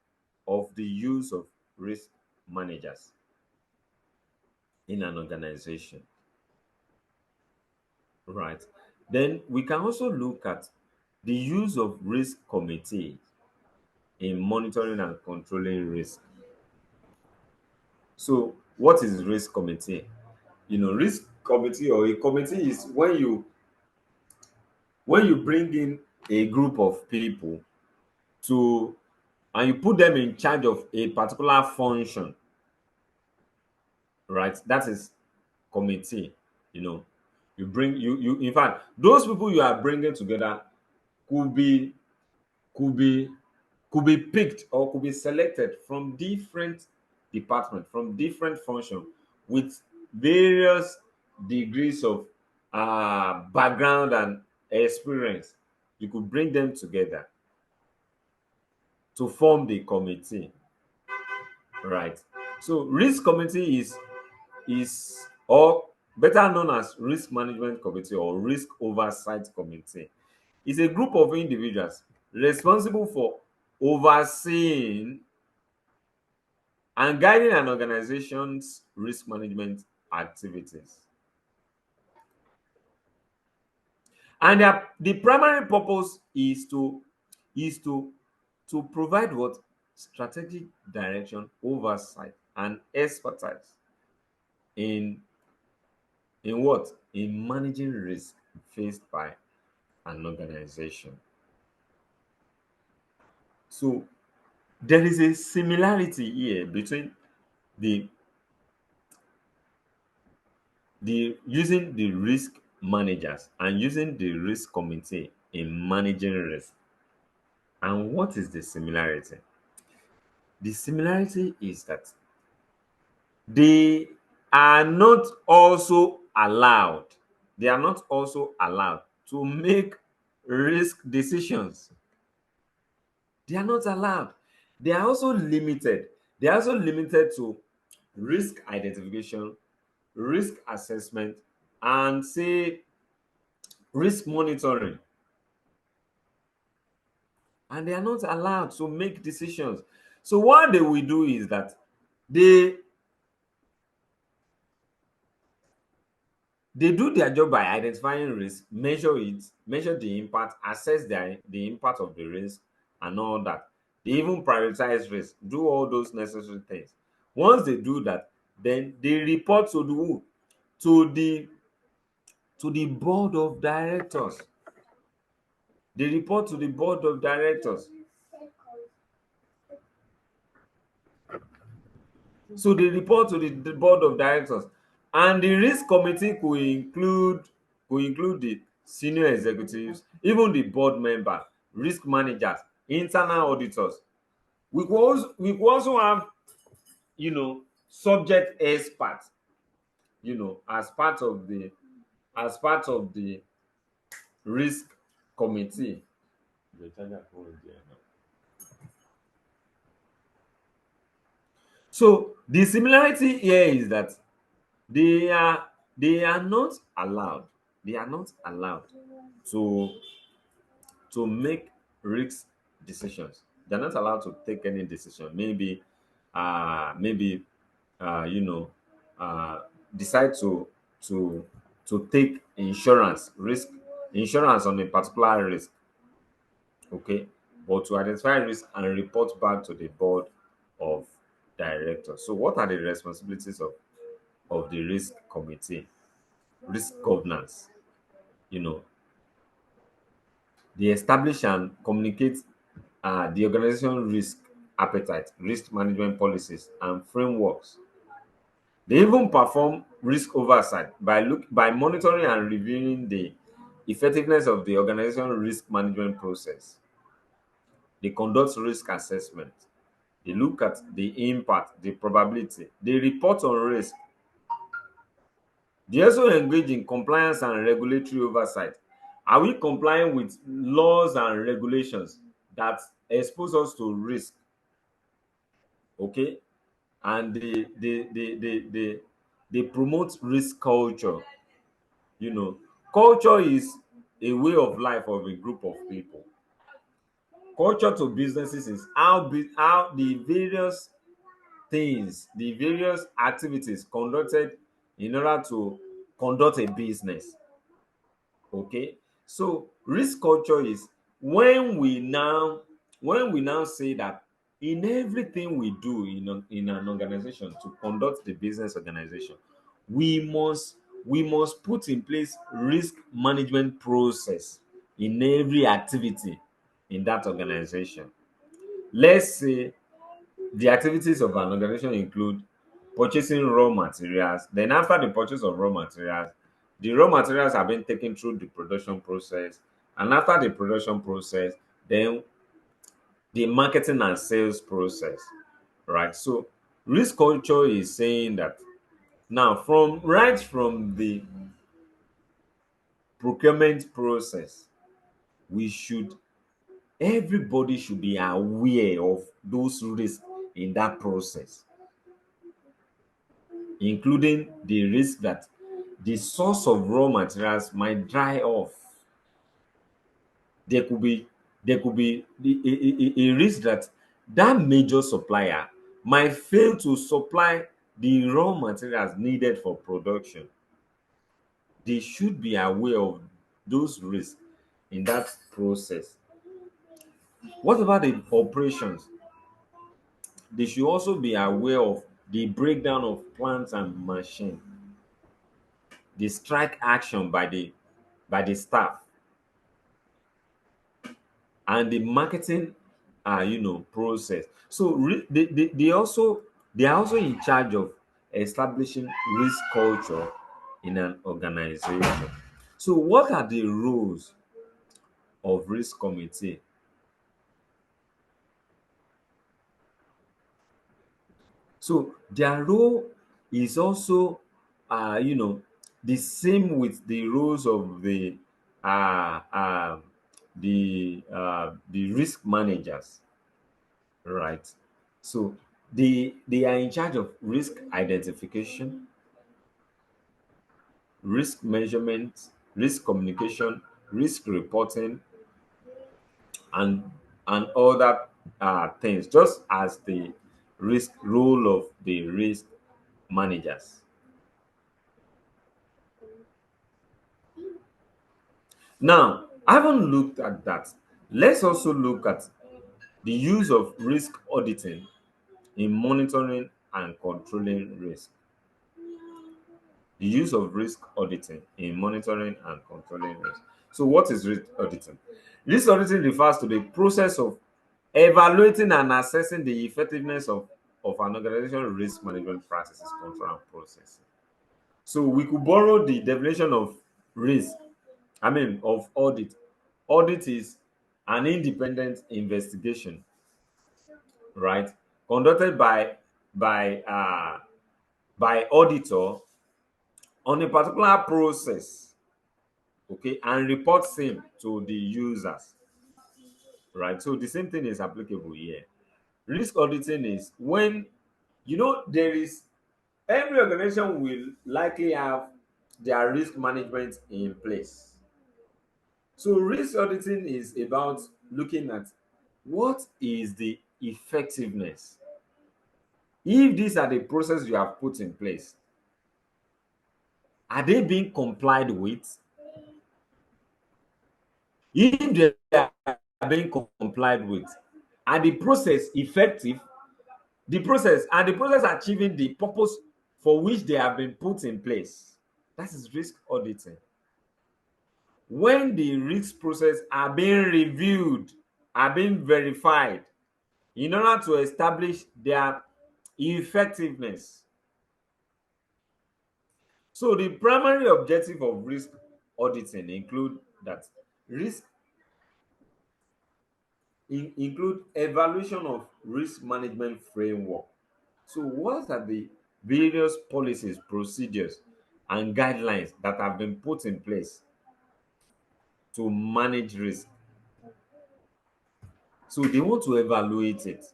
of the use of risk managers in an organization, right? Then we can also look at the use of risk committee in monitoring and controlling risk. So what is risk committee? Risk committee or a committee is when you bring in a group of people to and you put them in charge of a particular function, right? That is committee. you know you bring you in fact, those people you are bringing together could be could be could be picked or could be selected from different departments, from different functions, with various degrees of background and experience. You could bring them together to form the committee, right? So risk committee is or better known as risk management committee or risk oversight committee. It's a group of individuals responsible for overseeing and guiding an organization's risk management activities. And the primary purpose is to provide what strategic direction, oversight, and expertise in what in managing risk faced by an organization. So there is a similarity here between the using the risk managers and using the risk committee in managing risk. And what is the similarity? The similarity is that they are not also allowed, they are not also allowed to make risk decisions. They are not allowed. They are also limited. They are also limited to risk identification, risk assessment, and say risk monitoring. And they are not allowed to make decisions. So what they will do is that they they do their job by identifying risk, measure it, measure the impact, assess the impact of the risk, and all that. They even prioritize risk, do all those necessary things. Once they do that, then they report to the who? To the board of directors. They report to the board of directors. So they report to the board of directors. And the risk committee could include the senior executives, even the board member, risk managers, internal auditors. We could also have subject experts, as part of the risk committee. So the similarity here is that they are they are not allowed they are not allowed to make risk decisions. They're not allowed to take any decision. Maybe uh you know uh decide to take insurance on a particular risk, okay, but to identify risk and report back to the board of directors. So what are the responsibilities of the risk committee? Risk governance. you know they establish and communicate the organization risk appetite, risk management policies, and frameworks. They even perform risk oversight by monitoring and reviewing the effectiveness of the organization risk management process. They conduct risk assessment. They look at the impact, the probability. They report on risk. They also engage in compliance and regulatory oversight. Are we complying with laws and regulations that expose us to risk? Okay. And they promote risk culture. You know, culture is a way of life of a group of people. Culture to businesses is how the various things, the various activities conducted in order to conduct a business. Okay, so risk culture is when we now say that in everything we do in an organization to conduct the business organization, we must put in place risk management process in every activity in that organization. Let's say the activities of an organization include purchasing raw materials. Then, after the purchase of raw materials, the raw materials have been taken through the production process. And after the production process, then the marketing and sales process. Right. So, risk culture is saying that now, from the procurement process, we should everybody should be aware of those risks in that process, including the risk that the source of raw materials might dry off. There could be a risk that that major supplier might fail to supply the raw materials needed for production. They should be aware of those risks in that process. What about the operations? They should also be aware of the breakdown of plants and machine, the strike action by the staff, and the marketing process. So they are also in charge of establishing risk culture in an organization. So what are the roles of risk committee? So their role is also the same with the roles of uh, uh, the risk managers, right? So they are in charge of risk identification, risk measurement, risk communication, risk reporting, and other things, just as the risk role of the risk managers. Now, I haven't looked at that. Let's also look at the use of risk auditing in monitoring and controlling risk. The use of risk auditing in monitoring and controlling risk. So, what is risk auditing? Risk auditing refers to the process of evaluating and assessing the effectiveness of an organization's risk management practices, control, and processes. So, we could borrow the definition of risk, of audit. Audit is an independent investigation, right, conducted by auditor on a particular process, okay, and reports same to the users, right? So the same thing is applicable here. Risk auditing is when there is every organization will likely have their risk management in place. So risk auditing is about looking at what is the effectiveness. If these are the processes you have put in place, are they being complied with? If they are being complied with, are the process effective? The process achieving the purpose for which they have been put in place? That is risk auditing. When the risk process are being reviewed, are being verified, in order to establish their effectiveness. So the primary objective of risk auditing include that risk include evaluation of risk management framework. So what are the various policies, procedures, and guidelines that have been put in place to manage risk? So they want to evaluate it.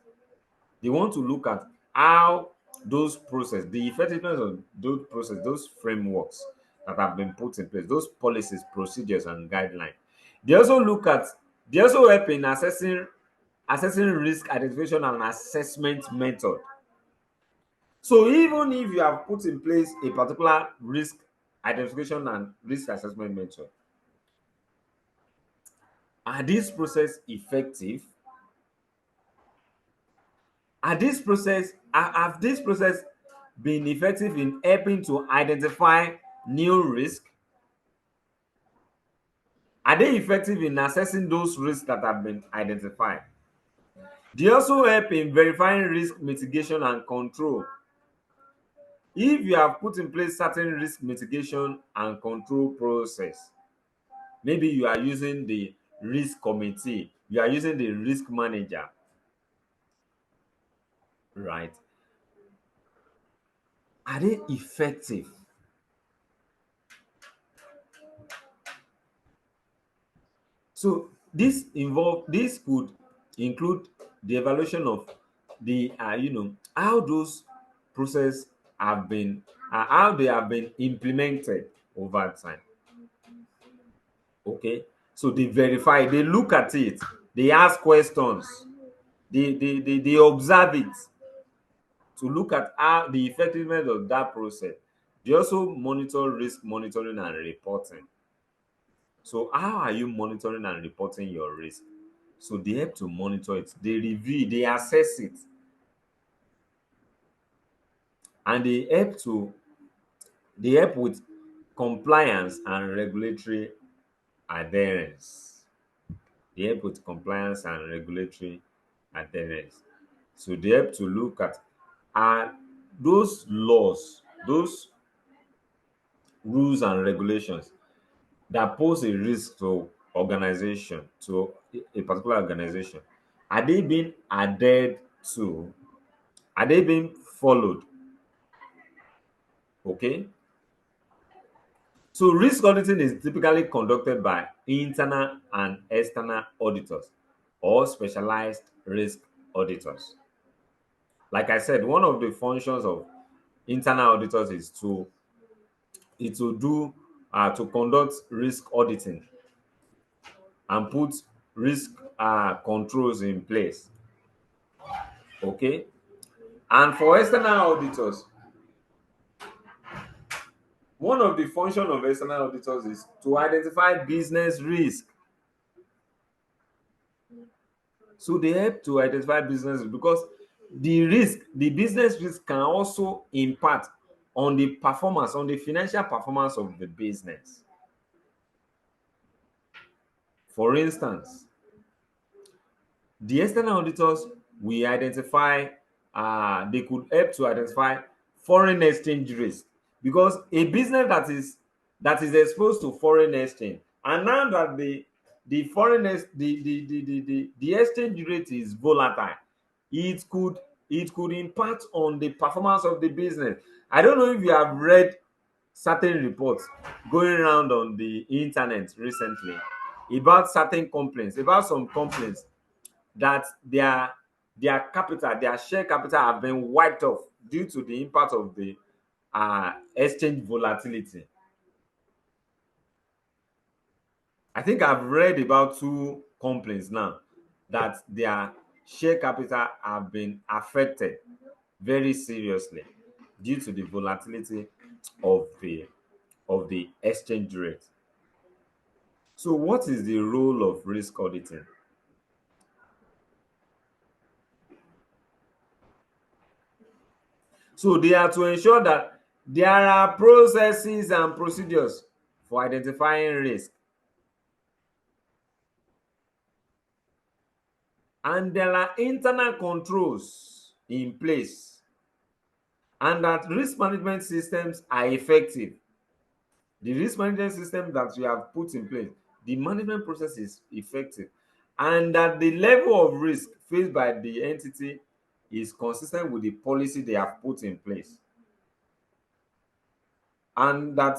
They want to look at how those process, the effectiveness of those process, those frameworks that have been put in place, those policies, procedures, and guidelines. They also look at, they also help in assessing risk identification and assessment method. So even if you have put in place a particular risk identification and risk assessment method, are this process effective? Have this process been effective in helping to identify new risk? Are they effective in assessing those risks that have been identified? They also help in verifying risk mitigation and control. If you have put in place certain risk mitigation and control process, maybe you are using the risk committee, you are using the risk manager, right? Are they effective? So this could include the evaluation of the how those process have been how they have been implemented over time. Okay, so they verify, they look at it, they ask questions, they observe it to look at how the effectiveness of that process. They also monitor risk monitoring and reporting. So how are you monitoring and reporting your risk? So they help to monitor it, they review, they assess it, and they help with compliance and regulatory adherence. They help with compliance and regulatory adherence. So they help to look at are those laws, those rules and regulations that pose a risk to organization, to a particular organization, are they being adhered to? Are they being followed? Okay. So risk auditing is typically conducted by internal and external auditors or specialized risk auditors. Like I said, one of the functions of internal auditors is to do to conduct risk auditing and put risk controls in place. Okay. And for external auditors, one of the functions of external auditors is to identify business risk. So they help to identify business because the business risk can also impact on the performance, on the financial performance of the business. For instance, the external auditors will identify, they could help to identify foreign exchange risk because a business that is exposed to foreign exchange, and now that the foreign the exchange rate is volatile, it could impact on the performance of the business. I don't know if you have read certain reports going around on the internet recently about certain complaints, about some complaints that their capital, their share capital have been wiped off due to the impact of the exchange volatility. I think I've read about two complaints now that their share capital have been affected very seriously due to the volatility of the exchange rate. So what is the role of risk auditing? So they are to ensure that there are processes and procedures for identifying risk. and there are internal controls in place, and that risk management systems are effective. The risk management system that we have put in place, the management process is effective, and that the level of risk faced by the entity is consistent with the policy they have put in place. And that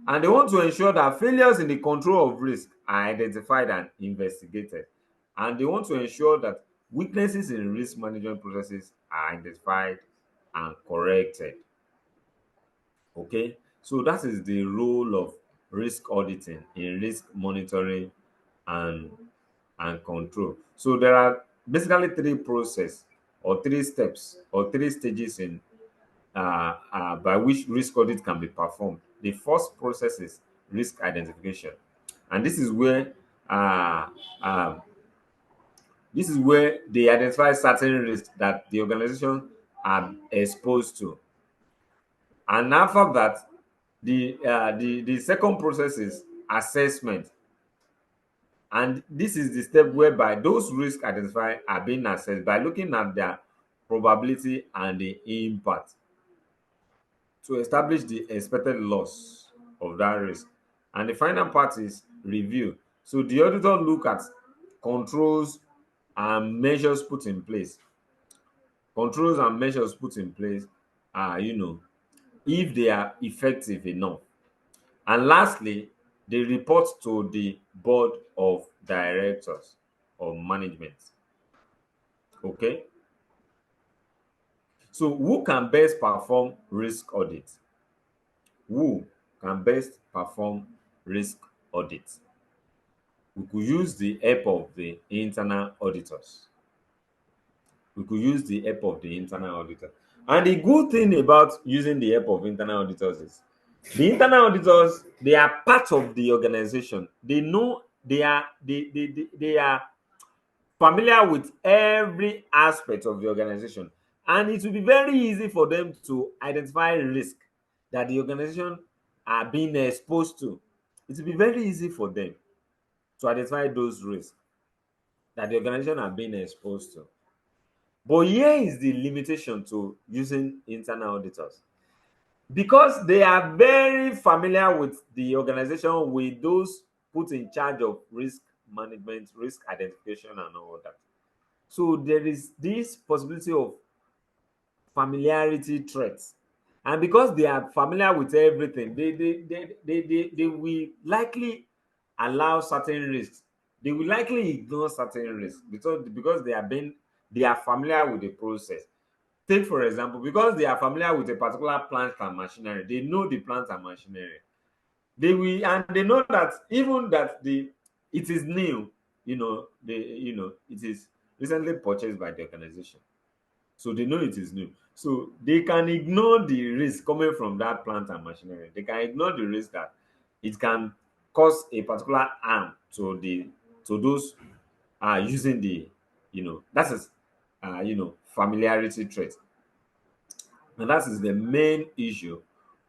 and they want to ensure that failures in the control of risk are identified and investigated. And they want to ensure that weaknesses in risk management processes are identified and corrected. Okay, so that is the role of risk auditing in risk monitoring and control. So there are basically three process or three steps or three stages in by which risk audit can be performed. The first process is risk identification, and uh, um, this is where they identify certain risks that the organization are exposed to. And after that, the second process is assessment, and this is the step whereby those risks identified are being assessed by looking at their probability and the impact to establish the expected loss of that risk. And the final part is review. So the auditor look at controls and measures put in place. Controls and measures put in place are, if they are effective enough. And lastly, they report to the board of directors or management. Okay. So who can best perform risk audit? Who can best perform risk audit? We could use the help of the internal auditors. We could use the help of the internal auditor. And the good thing about using the help of internal auditors is the internal auditors, they are part of the organization. They know they are familiar with every aspect of the organization. And it will be very easy for them to identify risk that the organization are being exposed to. It will be very easy for them to identify those risks that the organization are being exposed to. But here is the limitation to using internal auditors. Because they are very familiar with the organization, with those put in charge of risk management, risk identification, and all that. So there is this possibility of familiarity threats. And because they are familiar with everything, they will likely allow certain risks. They will likely ignore certain risks because they are familiar with the process. Take for example, because they are familiar with a particular plant and machinery, they know the plant and machinery. They know that even that it is new, it is recently purchased by the organization. So they know it is new. So they can ignore the risk coming from that plant and machinery. They can ignore the risk that it can cause a particular harm to those using that is familiarity trait. And that is the main issue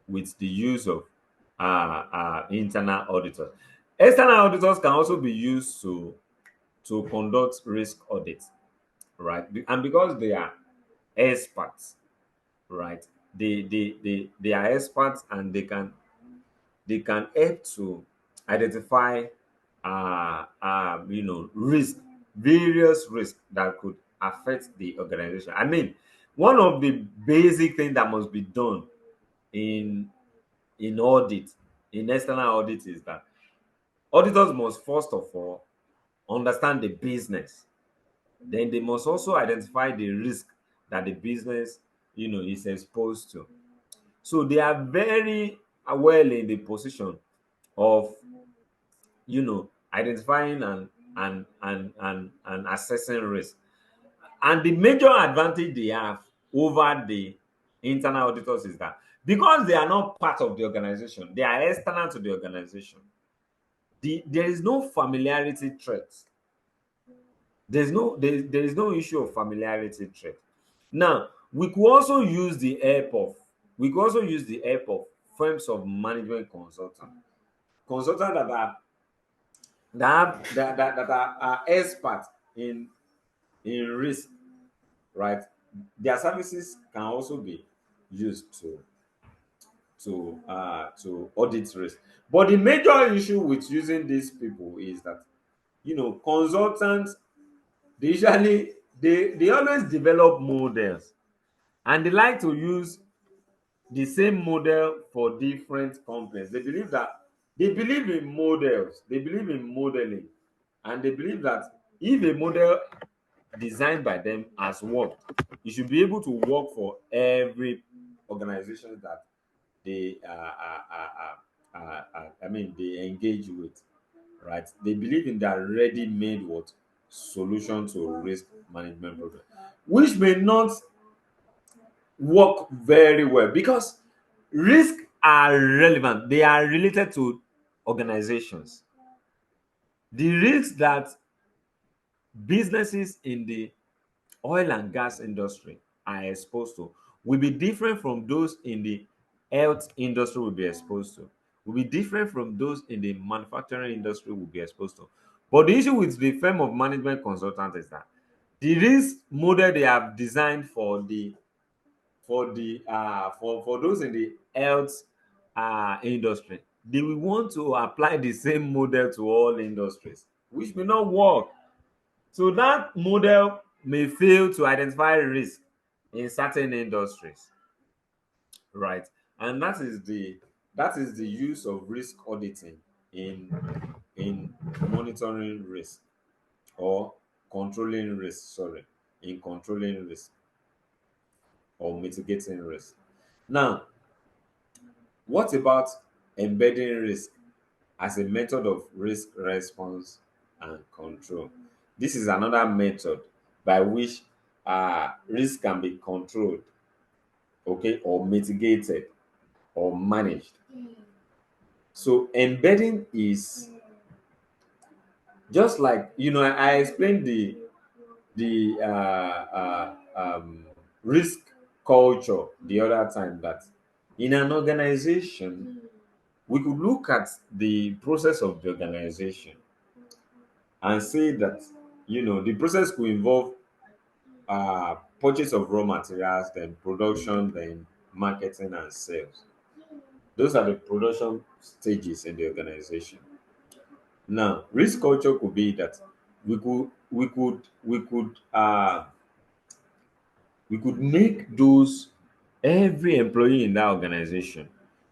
with the use of internal auditors. External auditors can also be used to conduct risk audits, right? And because they are experts, right? They are experts, and they can help to identify risk, various risks that could affect the organization. I mean, one of the basic things that must be done in audit, in external audit, is that auditors must first of all understand the business. Then they must also identify the risk that the business is exposed to. So they are very well in the position of identifying and assessing risk. And the major advantage they have over the internal auditors is that because they are not part of the organization, they are external to the organization. There is no familiarity threat. There is no issue of familiarity threat. Now, we could also use the help of firms of management consultants that are experts in in risk, right? Their services can also be used to audit risk. But the major issue with using these people is that, consultants, they usually they always develop models, and they like to use the same model for different companies. They believe in models, they believe in modeling, and they believe that if a model designed by them has worked, it should be able to work for every organization that they I mean they engage with, right? They believe in that ready-made what solution to risk management problem, which may not work very well because risk are relevant. They are related to organizations. The risks that businesses in the oil and gas industry are exposed to will be different from those in the health industry will be exposed to, will be different from those in the manufacturing industry will be exposed to. But the issue with the firm of management consultant is that the risk model they have designed for those in the health industry, they will want to apply the same model to all industries, which may not work. So that model may fail to identify risk in certain industries, right? And that is the use of risk auditing in in monitoring risk, or controlling risk, sorry, in controlling risk or mitigating risk. Now, what about embedding risk as a method of risk response and control? This is another method by which risk can be controlled, okay, or mitigated or managed. So embedding is just like, I explained the risk culture the other time, that in an organization we could look at the process of the organization and say that, the process could involve purchase of raw materials, then production, then marketing and sales. Those are the production stages in the organization. Now, risk culture could be that we could make those every employee in that organization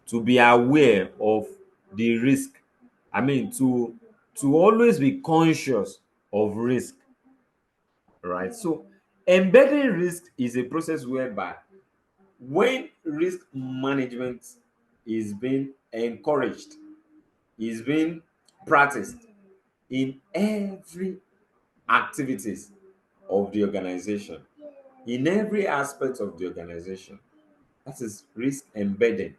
to be aware of the risk. I mean, to always be conscious of risk, right? So embedding risk is a process whereby, when risk management is being encouraged, is being practiced in every activities of the organization, in every aspect of the organization, that is risk embedding.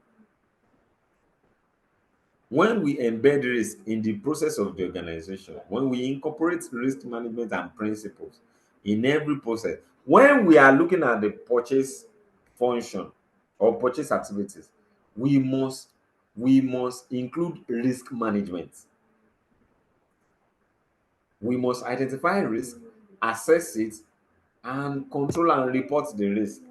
When we embed risk in the process of the organization, when we incorporate risk management and principles in every process, when we are looking at the purchase function or purchase activities, we must include risk management. We must identify risk, assess it, and control and report the risk.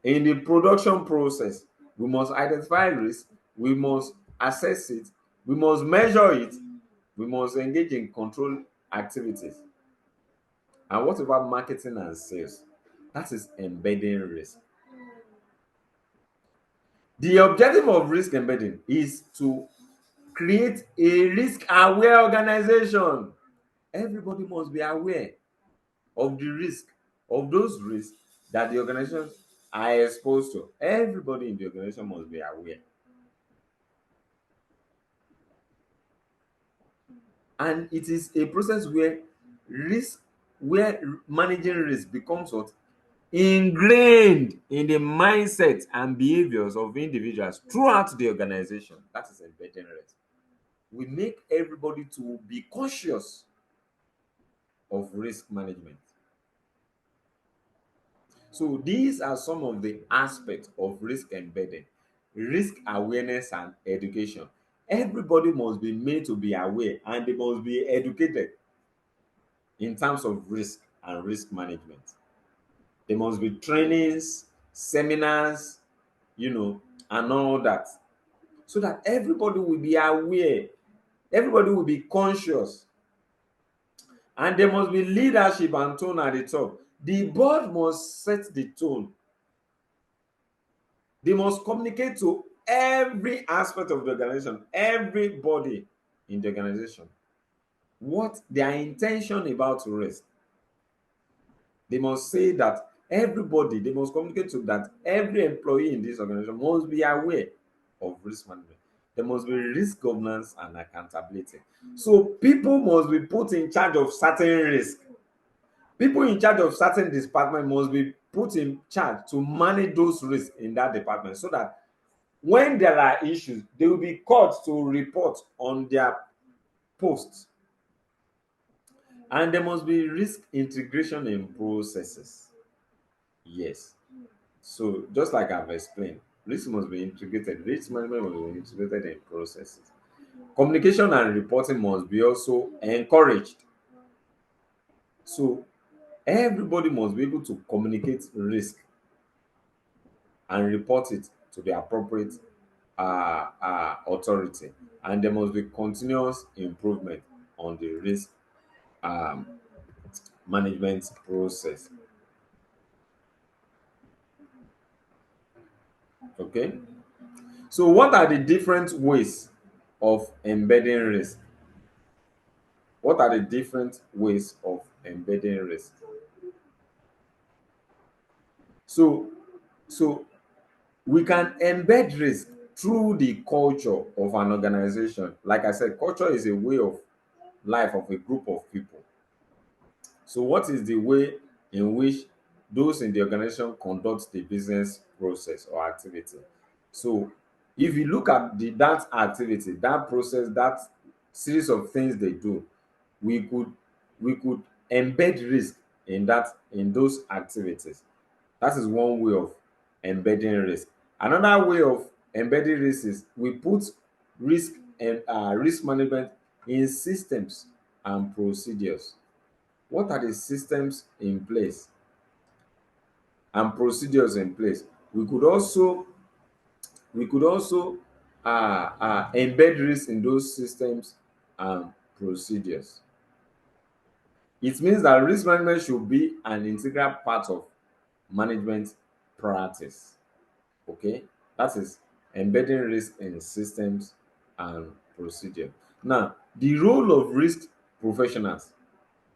In the production process, we must identify risk, we must assess it, we must measure it, we must engage in control activities. And what about marketing and sales? That is embedding risk. The objective of risk embedding is to create a risk aware organization. Everybody must be aware of the risk, of those risks that the organizations are exposed to. Everybody in the organization must be aware. And it is a process where managing risk becomes what? Ingrained in the mindset and behaviors of individuals throughout the organization. That is embedding risk. We make everybody to be conscious of risk management. So these are some of the aspects of risk embedding: risk awareness and education. Everybody must be made to be aware, and they must be educated in terms of risk. and risk management. There must be trainings, seminars, and all that, so that everybody will be aware, everybody will be conscious, and there must be leadership and tone at the top. The board must set the tone. They must communicate to every aspect of the organization, everybody in the organization, what their intention about risk. They must say that everybody, they must communicate to that every employee in this organization must be aware of risk management. There must be risk governance and accountability. So people must be put in charge of certain risk. People in charge of certain department must be put in charge to manage those risks in that department, so that when there are issues, they will be called to report on their posts. And there must be risk integration in processes. Yes. So just like I've explained, risk must be integrated. Risk management must be integrated in processes. Communication and reporting must be also encouraged. So everybody must be able to communicate risk and report it to the appropriate authority. And there must be continuous improvement on the risk um, management process. Okay. So, what are the different ways of embedding risk? What are the different ways of embedding risk? So, so we can embed risk through the culture of an organization. Like I said, culture is a way of life of a group of people. So, what is the way in which those in the organization conduct the business process or activity? So, if you look at that activity, that process, that series of things they do, we could we could embed risk in those activities. That is one way of embedding risk. Another way of embedding risk is we put risk and risk management in systems and procedures. What are the systems in place and procedures in place? We could also embed risk in those systems and procedures. It means that risk management should be an integral part of management practice. Okay, that is embedding risk in systems and procedure. Now, the role of risk professionals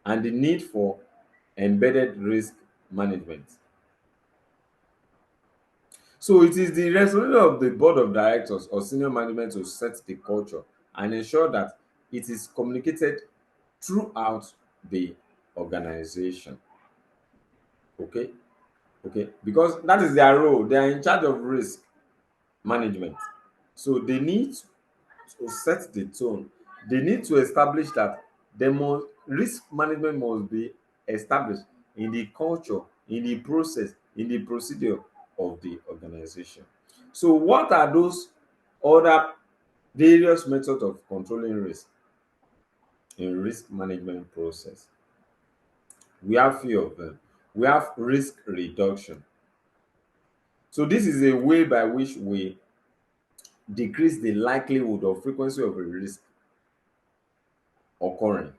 and the need for embedded risk management. So it is the responsibility of the board of directors or senior management to set the culture and ensure that it is communicated throughout the organization. Okay, okay, because that is their role. They are in charge of risk management. So they need to set the tone. They need to establish that risk management must be established in the culture, in the process, in the procedure of the organization. So, what are those other various methods of controlling risk in risk management process? We have few of them. We have risk reduction. So, this is a way by which we decrease the likelihood or frequency of a risk occurring.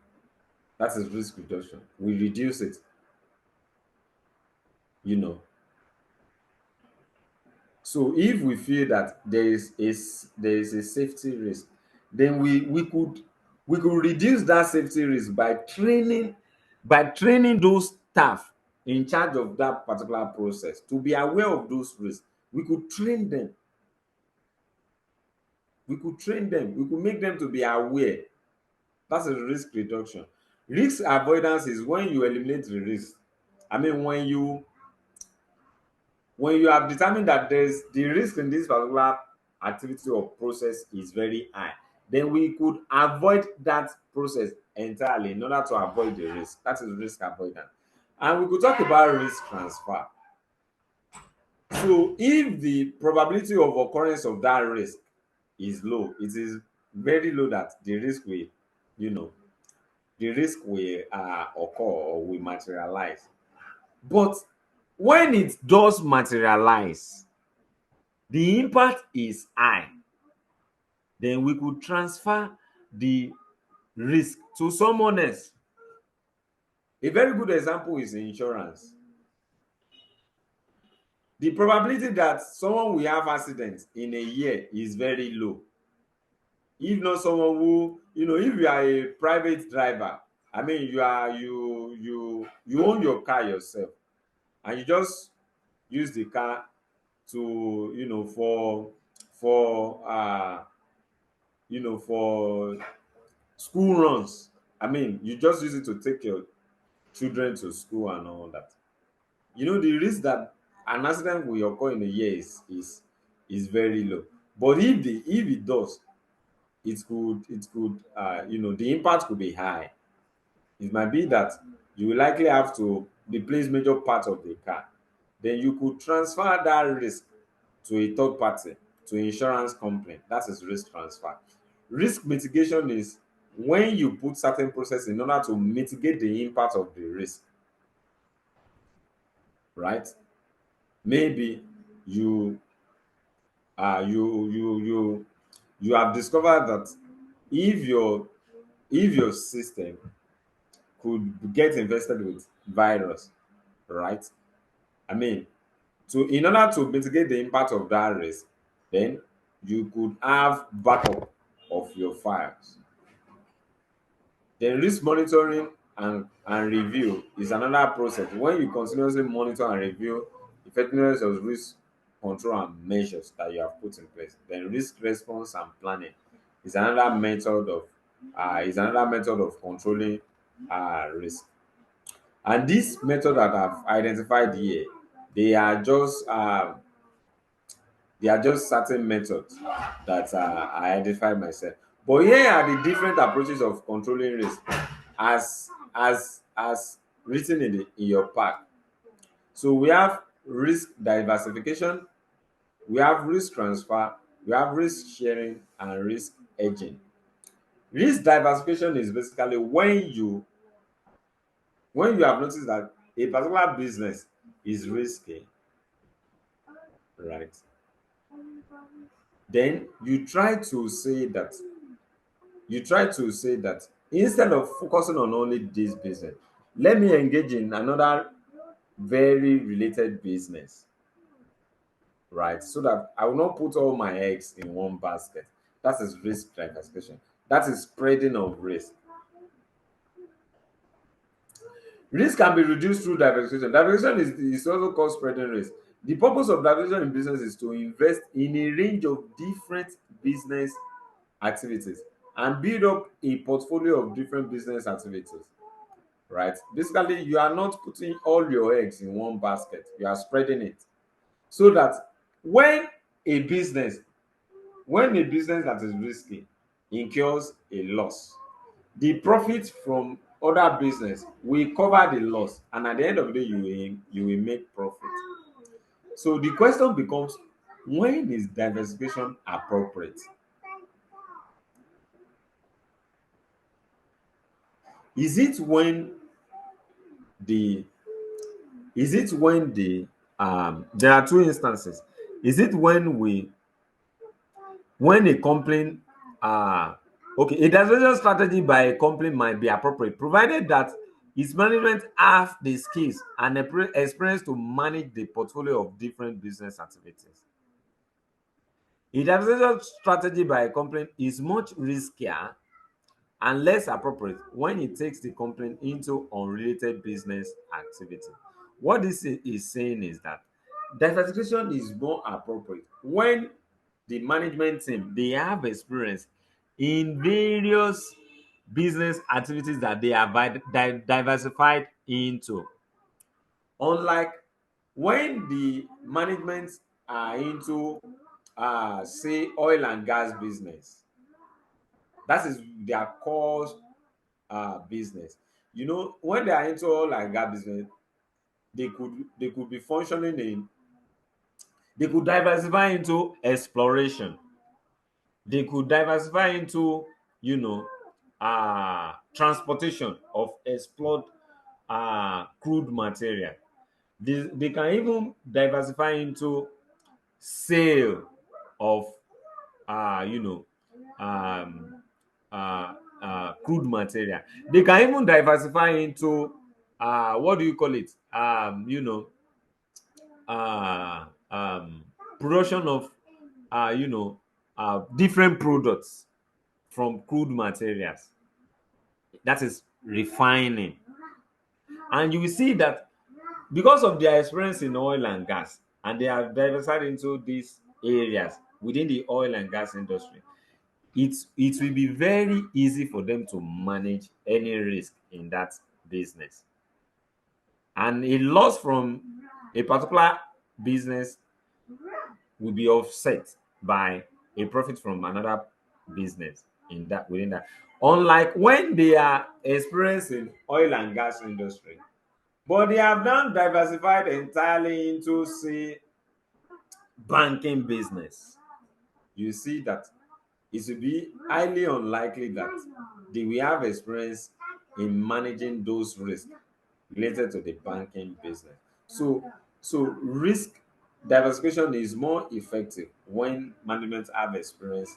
That is risk reduction. We reduce it, you know. So if we feel that there is a safety risk, then we could reduce that safety risk by training those staff in charge of that particular process to be aware of those risks. We could train them. We could train them. We could make them to be aware. That's a risk reduction. Risk avoidance is when you eliminate the risk. I mean, when you have determined that there's the risk in this particular activity or process is very high, then we could avoid that process entirely in order to avoid the risk. That is risk avoidance. And we could talk about risk transfer. So if the probability of occurrence of that risk is low, it is very low that the risk will, you know, the risk will occur or will materialize. But when it does materialize, the impact is high, then we could transfer the risk to someone else. A very good example is insurance. The probability that someone will have accident in a year is very low. If not someone who, if you are a private driver, I mean, you own your car yourself, and you just use the car to, for school runs. I mean, you just use it to take your children to school and all that. The risk that an accident will occur in a year is very low. But if it does, the impact could be high. It might be that you will likely have to replace major part of the car. Then you could transfer that risk to a third party, to insurance company. That is risk transfer. Risk mitigation is when you put certain process in order to mitigate the impact of the risk, right? Maybe you you have discovered that if your system could get infested with virus, right? I mean, in order to mitigate the impact of that risk, then you could have backup of your files. Then risk monitoring and review is another process. When you continuously monitor and review effectiveness of risk control and measures that you have put in place, then risk response and planning is another method of controlling risk. And this method that I've identified here, they are just um, they are just certain methods that I identified myself. But here are the different approaches of controlling risk, as written in your pack. So we have risk diversification, we have risk transfer, we have risk sharing, and risk hedging. Risk diversification is basically when you have noticed that a particular business is risky, right? Then you try to say that instead of focusing on only this business, let me engage in another very related business, right? So that I will not put all my eggs in one basket. That is risk diversification. That is spreading of risk. Risk can be reduced through diversification. Diversification is also called spreading risk. The purpose of diversification in business is to invest in a range of different business activities and build up a portfolio of different business activities, right? Basically, you are not putting all your eggs in one basket, you are spreading it so that when a business when a business that is risky incurs a loss, the profit from other business will cover the loss, and at the end of the day you will make profit. So the question becomes, when is diversification appropriate? Is it when the is it when the there are two instances. Is it when a company okay, a diversification strategy by a company might be appropriate provided that its management have the skills and experience to manage the portfolio of different business activities. A diversification strategy by a company is much riskier and less appropriate when it takes the company into unrelated business activity. What this is saying is that diversification is more appropriate when the management team they have experience in various business activities that they have diversified into. Unlike when the management are into say oil and gas business, that is their core business. When they are into oil and gas business, they could be functioning in they could diversify into exploration. They could diversify into you know transportation of explored crude material. They can even diversify into sale of you know um, crude material. They can even diversify into what do you call it? Uh, um, Production of different products from crude materials. That is refining, and you will see that because of their experience in oil and gas, and they have diversified into these areas within the oil and gas industry, it will be very easy for them to manage any risk in that business. And a loss from a particular business will be offset by a profit from another business in that within that. Unlike when they are experiencing oil and gas industry, but they have now diversified entirely into, say, banking business. You see that it will be highly unlikely that they will have experience in managing those risks related to the banking business. So risk diversification is more effective when management have experience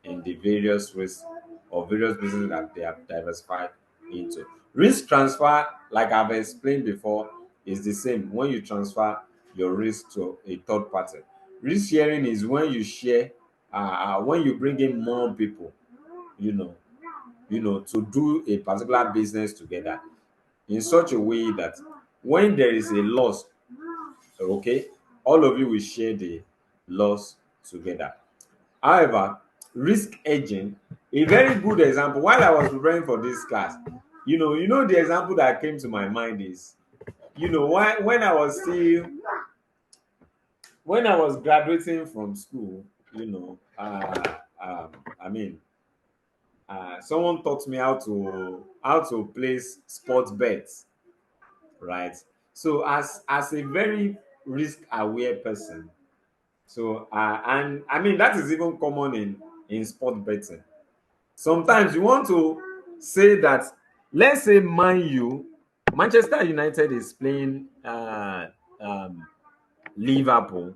in the various risks or various businesses that they have diversified into. Risk transfer, like I've explained before, is the same when you transfer your risk to a third party. Risk sharing is when you share, when you bring in more people, you know, to do a particular business together in such a way that when there is a loss, okay, all of you will share the loss together. However, risk hedging, a very good example, while I was preparing for this class, the example that came to my mind is, when I was still when I was graduating from school, I mean, someone taught me how to place sports bets, right? So as a very risk aware person, so and I mean that is even common in sport betting. Sometimes you want to say that, let's say Manchester United is playing um, Liverpool,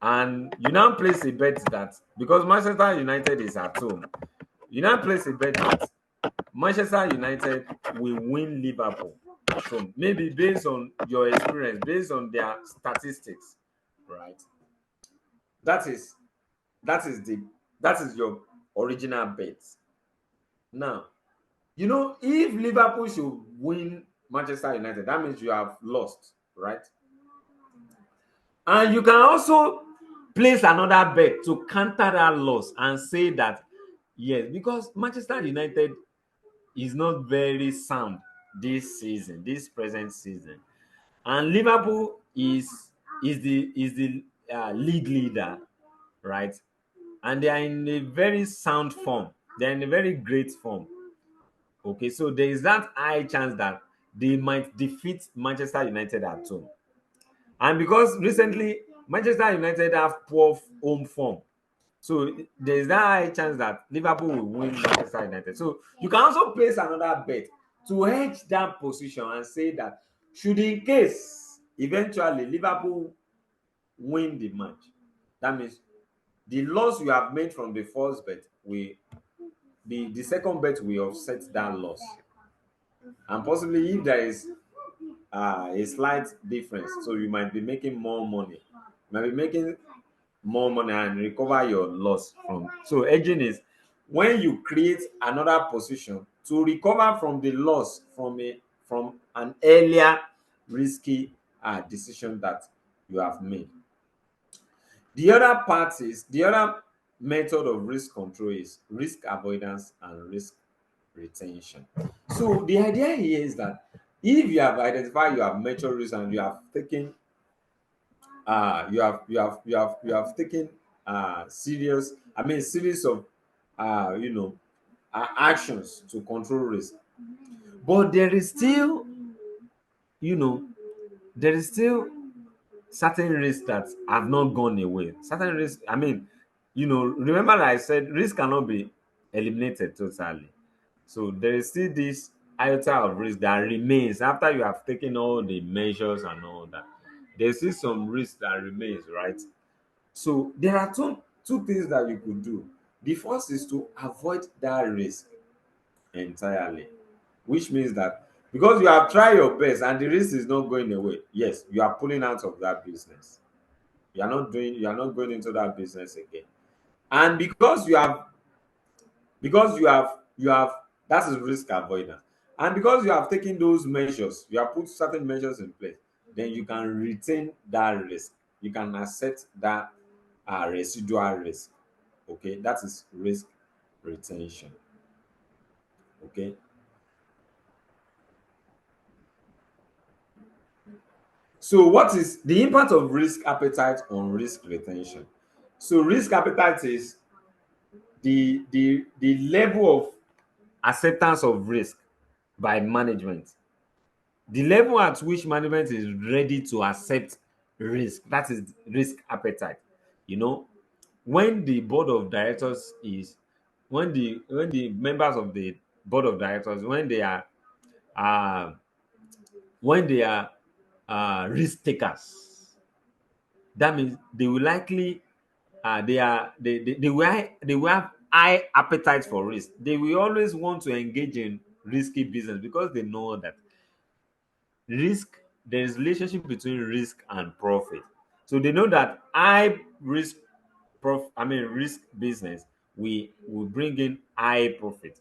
and you now place a bet that because Manchester United is at home, you now place a bet that Manchester United will win Liverpool at home. Maybe based on your experience, based on their statistics, right? That is that is your original bet. Now, if Liverpool should win Manchester United, that means you have lost, right? And you can also place another bet to counter that loss and say that yes, because Manchester United is not very sound this present season, and Liverpool is the league leader, right? And they are in a very sound form. They are in a very great form. Okay, so there is that high chance that they might defeat Manchester United at home. And because recently Manchester United have poor home form, so there is that high chance that Liverpool will win Manchester United. So you can also place another bet to hedge that position and say that should in case eventually Liverpool win the match, that means the loss you have made from the first bet will the second bet will offset that loss. And possibly if there is a slight difference, so you might be making more money. You might be making more money and recover your loss from. So hedging is when you create another position to recover from the loss from an earlier risky decision that you have made. The other method of risk control is risk avoidance and risk retention. So the idea here is that if you have identified you have major risk and you have taken taken serious series of actions to control risk, but you know there is still certain risks that have not gone away. Certain risks, remember that I said risk cannot be eliminated totally. So there is still this iota of risk that remains after you have taken all the measures and all that. There's still some risk that remains, right? So there are two things that you could do. The first is to avoid that risk entirely, which means that because you have tried your best and the risk is not going away, yes, you are pulling out of that business. You are not going into that business again. And you have that is risk avoidance. And because you have taken those measures, you have put certain measures in place, then you can retain that risk. You can accept that residual risk. Okay, that is risk retention. Okay, so what is the impact of risk appetite on risk retention? So risk appetite is the level of acceptance of risk by management, the level at which management is ready to accept risk. That is risk appetite. You know, when the board of directors is when the members of the board of directors, uh when they are risk takers, that means they will likely they will have high appetite for risk. They will always want to engage in risky business because they know that risk there is relationship between risk and profit. So they know that high risk risk business we will bring in high profit.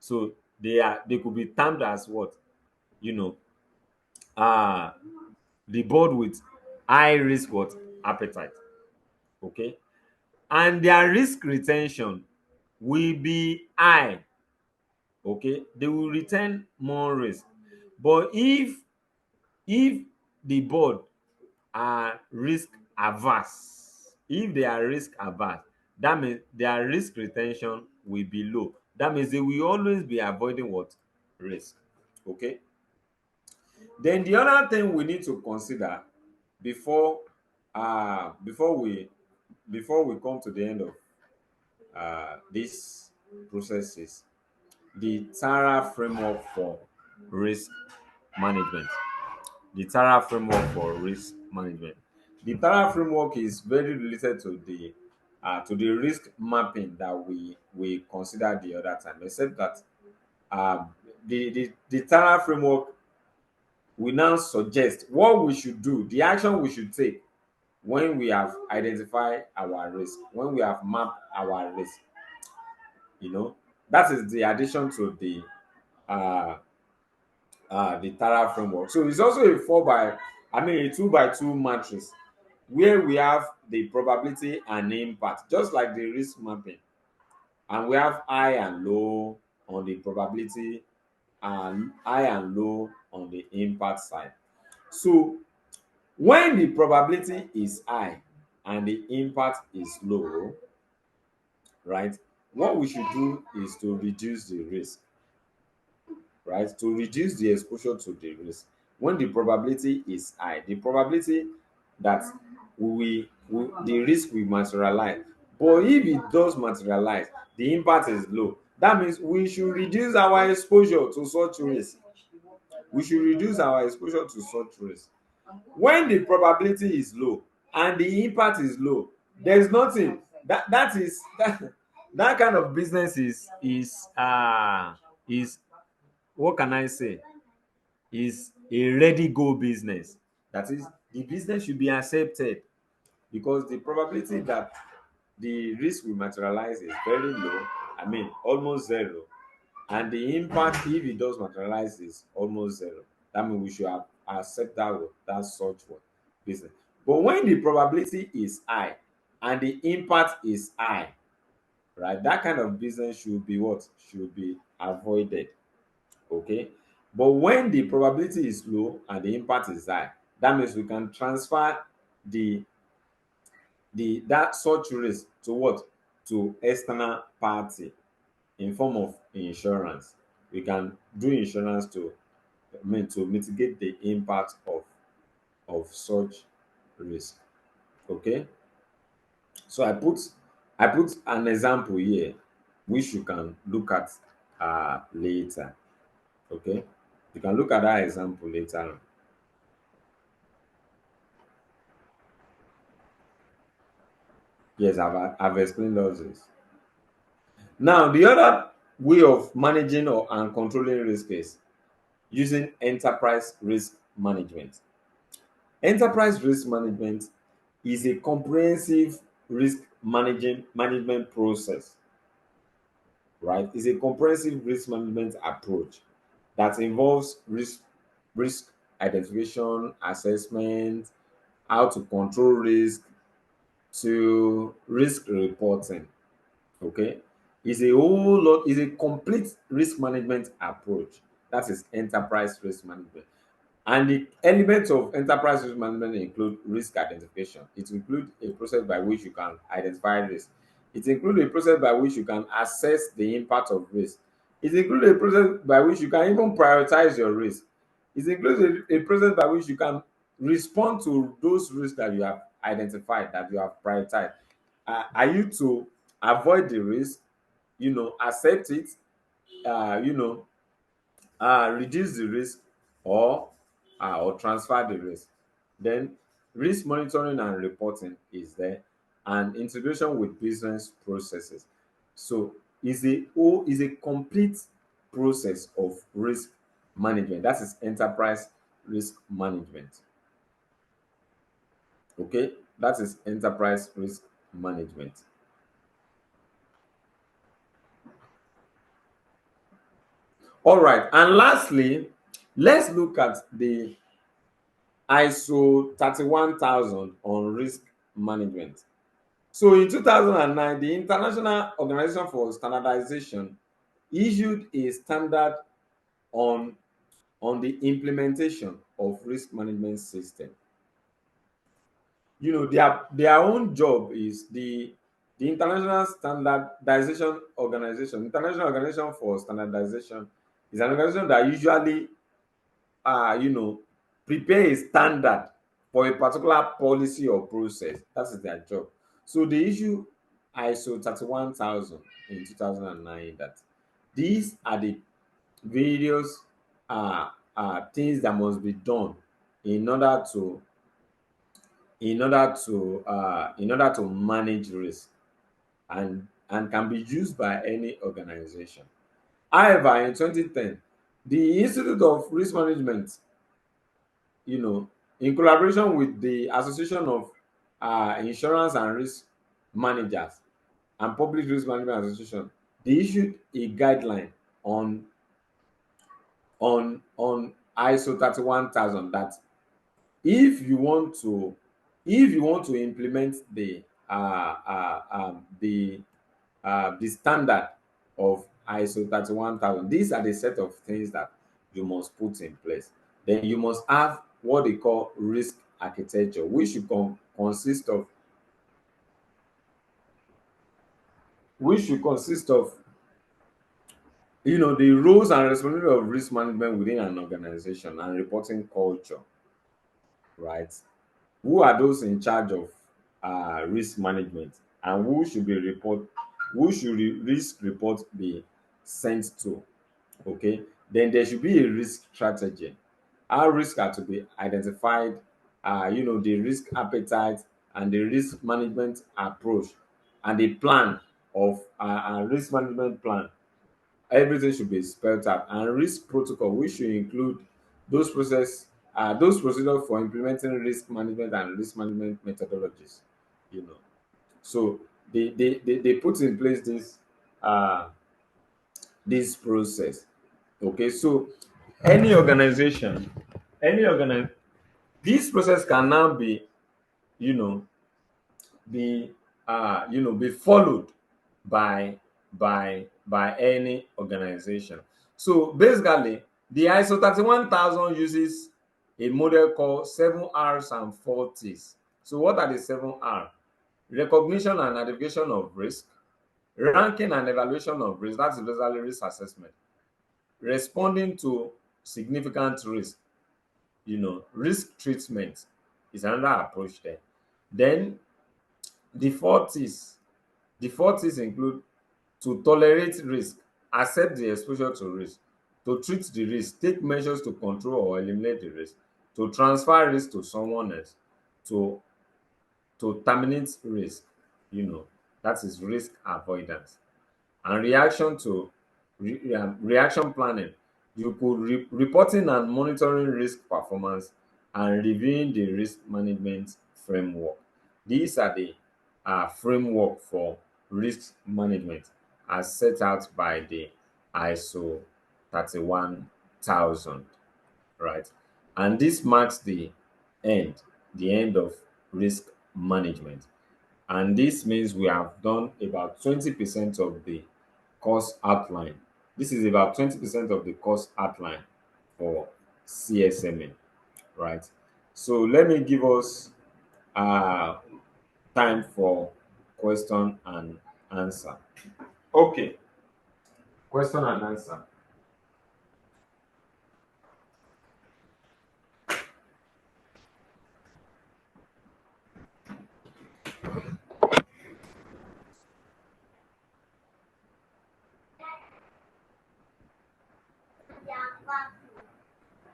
So they could be termed as what, you know, uh the board with high risk what appetite. Okay, and their risk retention will be high. Okay, they will retain more risk. But if the board are risk averse, if they are risk averse, that means their risk retention will be low. That means they will always be avoiding what, risk. Okay, then the other thing we need to consider before uh before we before we come to the end of this process is the Tara framework for risk management. The Tara framework for risk management. The Tara framework is very related to the risk mapping that we considered the other time, except that the Tara framework will now suggest what we should do, the action we should take when we have identified our risk, when we have mapped our risk. You know, that is the addition to uh the Tara framework. So it's also a 2 by 2 matrix where we have the probability and impact, just like the risk mapping, and we have high and low on the probability and high and low on the impact side. So when the probability is high and the impact is low, right? What we should do is to reduce the risk, right? To reduce the exposure to the risk. When the probability is high, the probability that the risk will materialize. But if it does materialize, the impact is low. That means we should reduce our exposure to such risk. We should reduce our exposure to such risk. When the probability is low and the impact is low, there's nothing that is that kind of business is what can I say, is a ready go business. That is, the business should be accepted because the probability that the risk will materialize is very low, almost zero, and the impact if it does materialize is almost zero. That means we should accept that such what business. But when the probability is high and the impact is high, right, that kind of business should be what, should be avoided. Okay, but when the probability is low and the impact is high, that means we can transfer the that such risk to what, to external party in form of insurance. We can do insurance to mitigate the impact of such risk. Okay, so I put an example here which you can look at later. Okay, you can look at that example later on. Yes, I've explained all this. Now, the other way of managing or and controlling risk is using enterprise risk management. Enterprise risk management is a comprehensive risk management process, right? It's a comprehensive risk management approach that involves risk identification, assessment, how to control risk, to risk reporting. Okay, it's a whole lot. It's a complete risk management approach. That is enterprise risk management. And the elements of enterprise risk management include risk identification. It includes a process by which you can identify risk. It includes a process by which you can assess the impact of risk. It includes a process by which you can even prioritize your risk. It includes a process by which you can respond to those risks that you have identified, that you have prioritized. Are you to avoid the risk, accept it, you know, reduce the risk, or transfer the risk. Then risk monitoring and reporting is there, and integration with business processes. So is a complete process of risk management. That is enterprise risk management. Okay, that is enterprise risk management. All right, and lastly, let's look at the ISO 31000 on risk management. So in 2009, the International Organization for Standardization issued a standard on the implementation of risk management system. Their own job is the International Organization for Standardization is an organization that usually prepare a standard for a particular policy or process. That is their job. So they issue ISO 31000 in 2009. That these are the various things that must be done in order to manage risk, and can be used by any organization. However, in 2010, the Institute of Risk Management, in collaboration with the Association of Insurance and Risk Managers and Public Risk Management Association, they issued a guideline on ISO 31000 that if you want to implement the standard of ISO 31000, these are the set of things that you must put in place. Then you must have what they call risk architecture, which should consist of the roles and responsibility of risk management within an organization and reporting culture, right? Who are those in charge of risk management, and who should risk report be sent to? Okay, then there should be a risk strategy. How risks are to be identified, the risk appetite and the risk management approach, and the plan of a risk management plan. Everything should be spelled out, and risk protocol, which should include those procedures for implementing risk management and risk management methodologies. you know so they put in place this process. Okay, so any organization any organi this process can now you know be followed by any organization. So basically, the ISO 31000 uses a model called 7 R's and 4 T's. So what are the 7 R? Recognition and identification of risk, ranking and evaluation of risk, that's basically risk assessment, responding to significant risk, risk treatment is another approach there. Then the 4 T's include to tolerate risk, accept the exposure to risk, to treat the risk, take measures to control or eliminate the risk, to transfer risk to someone else, to terminate risk. That is risk avoidance. And reaction to reaction planning, you could reporting and monitoring risk performance and reviewing the risk management framework. These are the framework for risk management as set out by the ISO 31000, right? And this marks end the end of risk management. And this means we have done about 20% of the course outline. This is about 20% of the course outline for CSMA, right? So let me give us uh, time for question and answer. Okay, question and answer.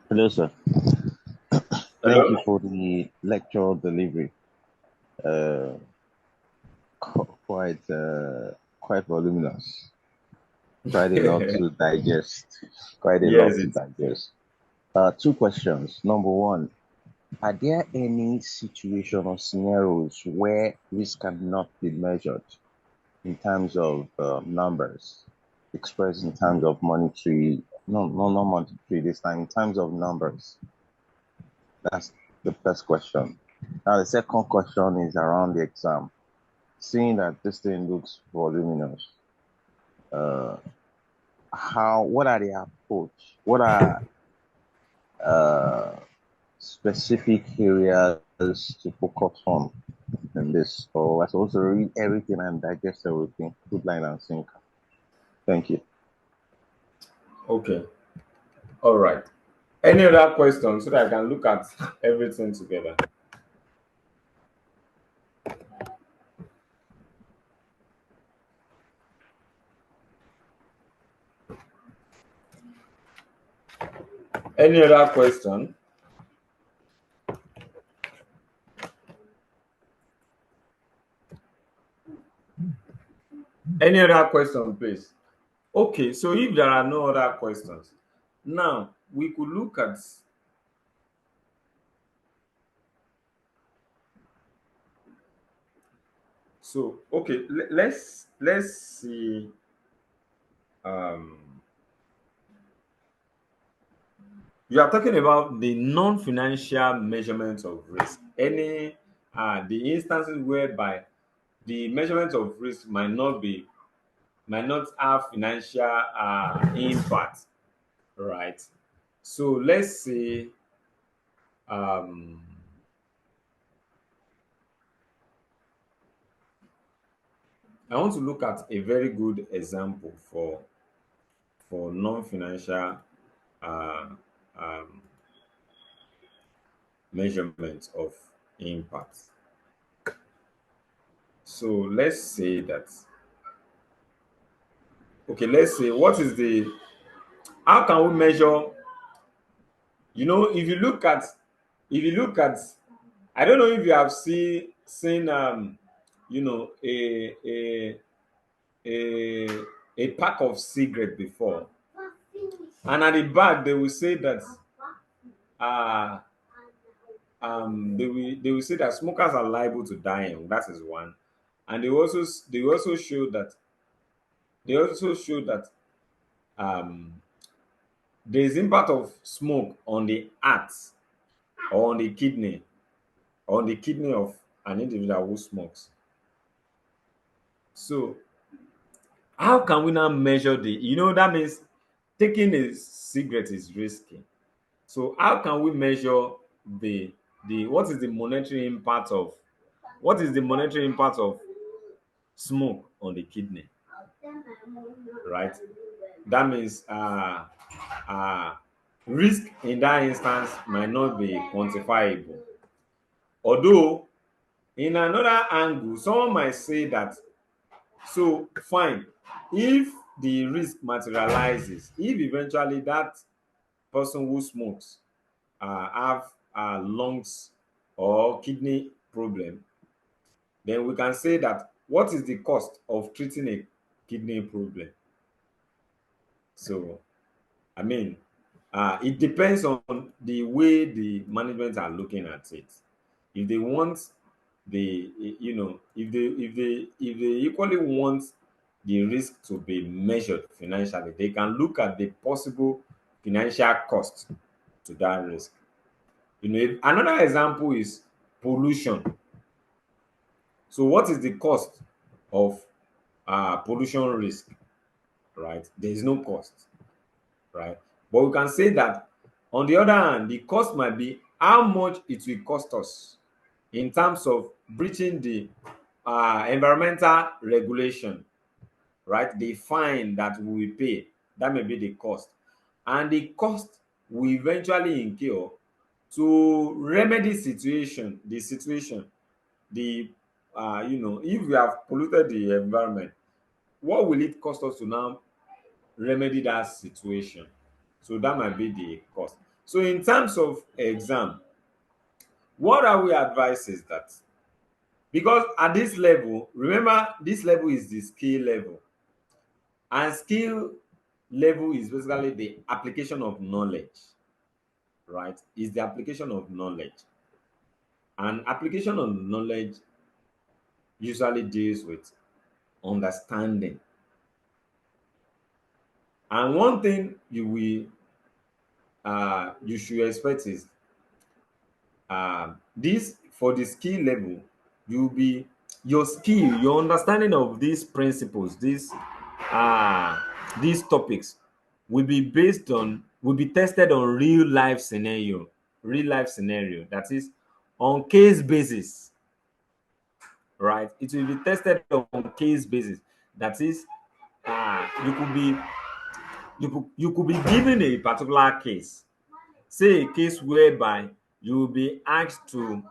Hello, sir. Thank you Hello? for the lecture delivery. Uh, quite voluminous. Quite a lot to digest. Quite a Yes, lot to it. digest. Two questions. Number one, are there any situation or scenarios where risk cannot be measured in terms of numbers, expressed in terms of monetary? No, not monetary this time. In terms of numbers. That's the first question. Now, the second question is around the exam. Seeing that this thing looks voluminous, uh, what are the approach? What are uh, specific areas to focus on in this? Or I supposed to read everything and digest everything, good line and sinker. Thank you. Okay. All right. Any other questions so that I can look at everything together? Any other question? Any other question, please? Okay, so if there are no other questions, now we could look at. So okay, let's see. Um, you are talking about the non-financial measurement of risk. Any the instances whereby the measurement of risk might not have financial impact, right? So let's say um, I want to look at a very good example for non-financial uh, um, measurement of impact. So let's say that, okay, let's say what is the, how can we measure, if you look at, I don't know if you have seen a a pack of cigarette before, and at the back they will say that uh they will say that smokers are liable to dying. That is one. And they also show that they also show that um there is impact of smoke on the heart or on the kidney, or on the kidney of an individual who smokes. So how can we now measure that means taking a cigarette is risky. So how can we measure the what is the monetary impact of smoke on the kidney, right? That means uh, risk in that instance might not be quantifiable. Although, in another angle, someone might say that, so fine, if the risk materializes, if eventually that person who smokes have lungs or kidney problem, then we can say that what is the cost of treating a kidney problem? So, I mean, it depends on the way the management are looking at it. If they want the, if they equally want the risk to be measured financially, they can look at the possible financial cost to that risk. Another example is pollution. So, what is the cost of pollution risk? Right? There is no cost, right? But we can say that on the other hand, the cost might be how much it will cost us in terms of breaching the environmental regulation, right? The fine that we will pay, that may be the cost. And the cost we eventually incur to remedy the situation, if we have polluted the environment, what will it cost us to now remedy that situation? So that might be the cost. So in terms of exam, what are we advise is that, because at this level, remember this level is the skill level, and skill level is basically the application of knowledge, right? Is the application of knowledge. And application of knowledge usually deals with understanding. And one thing you should expect is this for the skill level, you'll be your skill, your understanding of these principles, these topics will be tested on real life scenario, that is on case basis, right? It will be tested on case basis. That is, you could be given a particular case, say a case whereby you will be asked to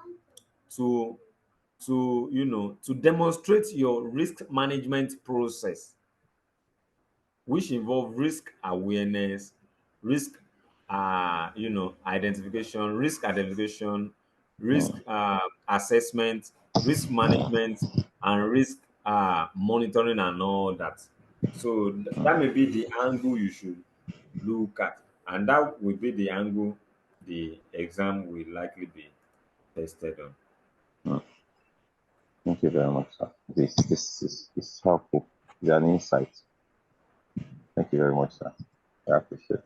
to demonstrate your risk management process, which involve risk awareness, risk identification, risk assessment, risk management, and risk monitoring and all that. So that may be the angle you should look at, and that will be the angle the exam will likely be tested on. Mm. Thank you very much, sir. This is helpful. It's an insight. Thank you very much, sir. I appreciate it.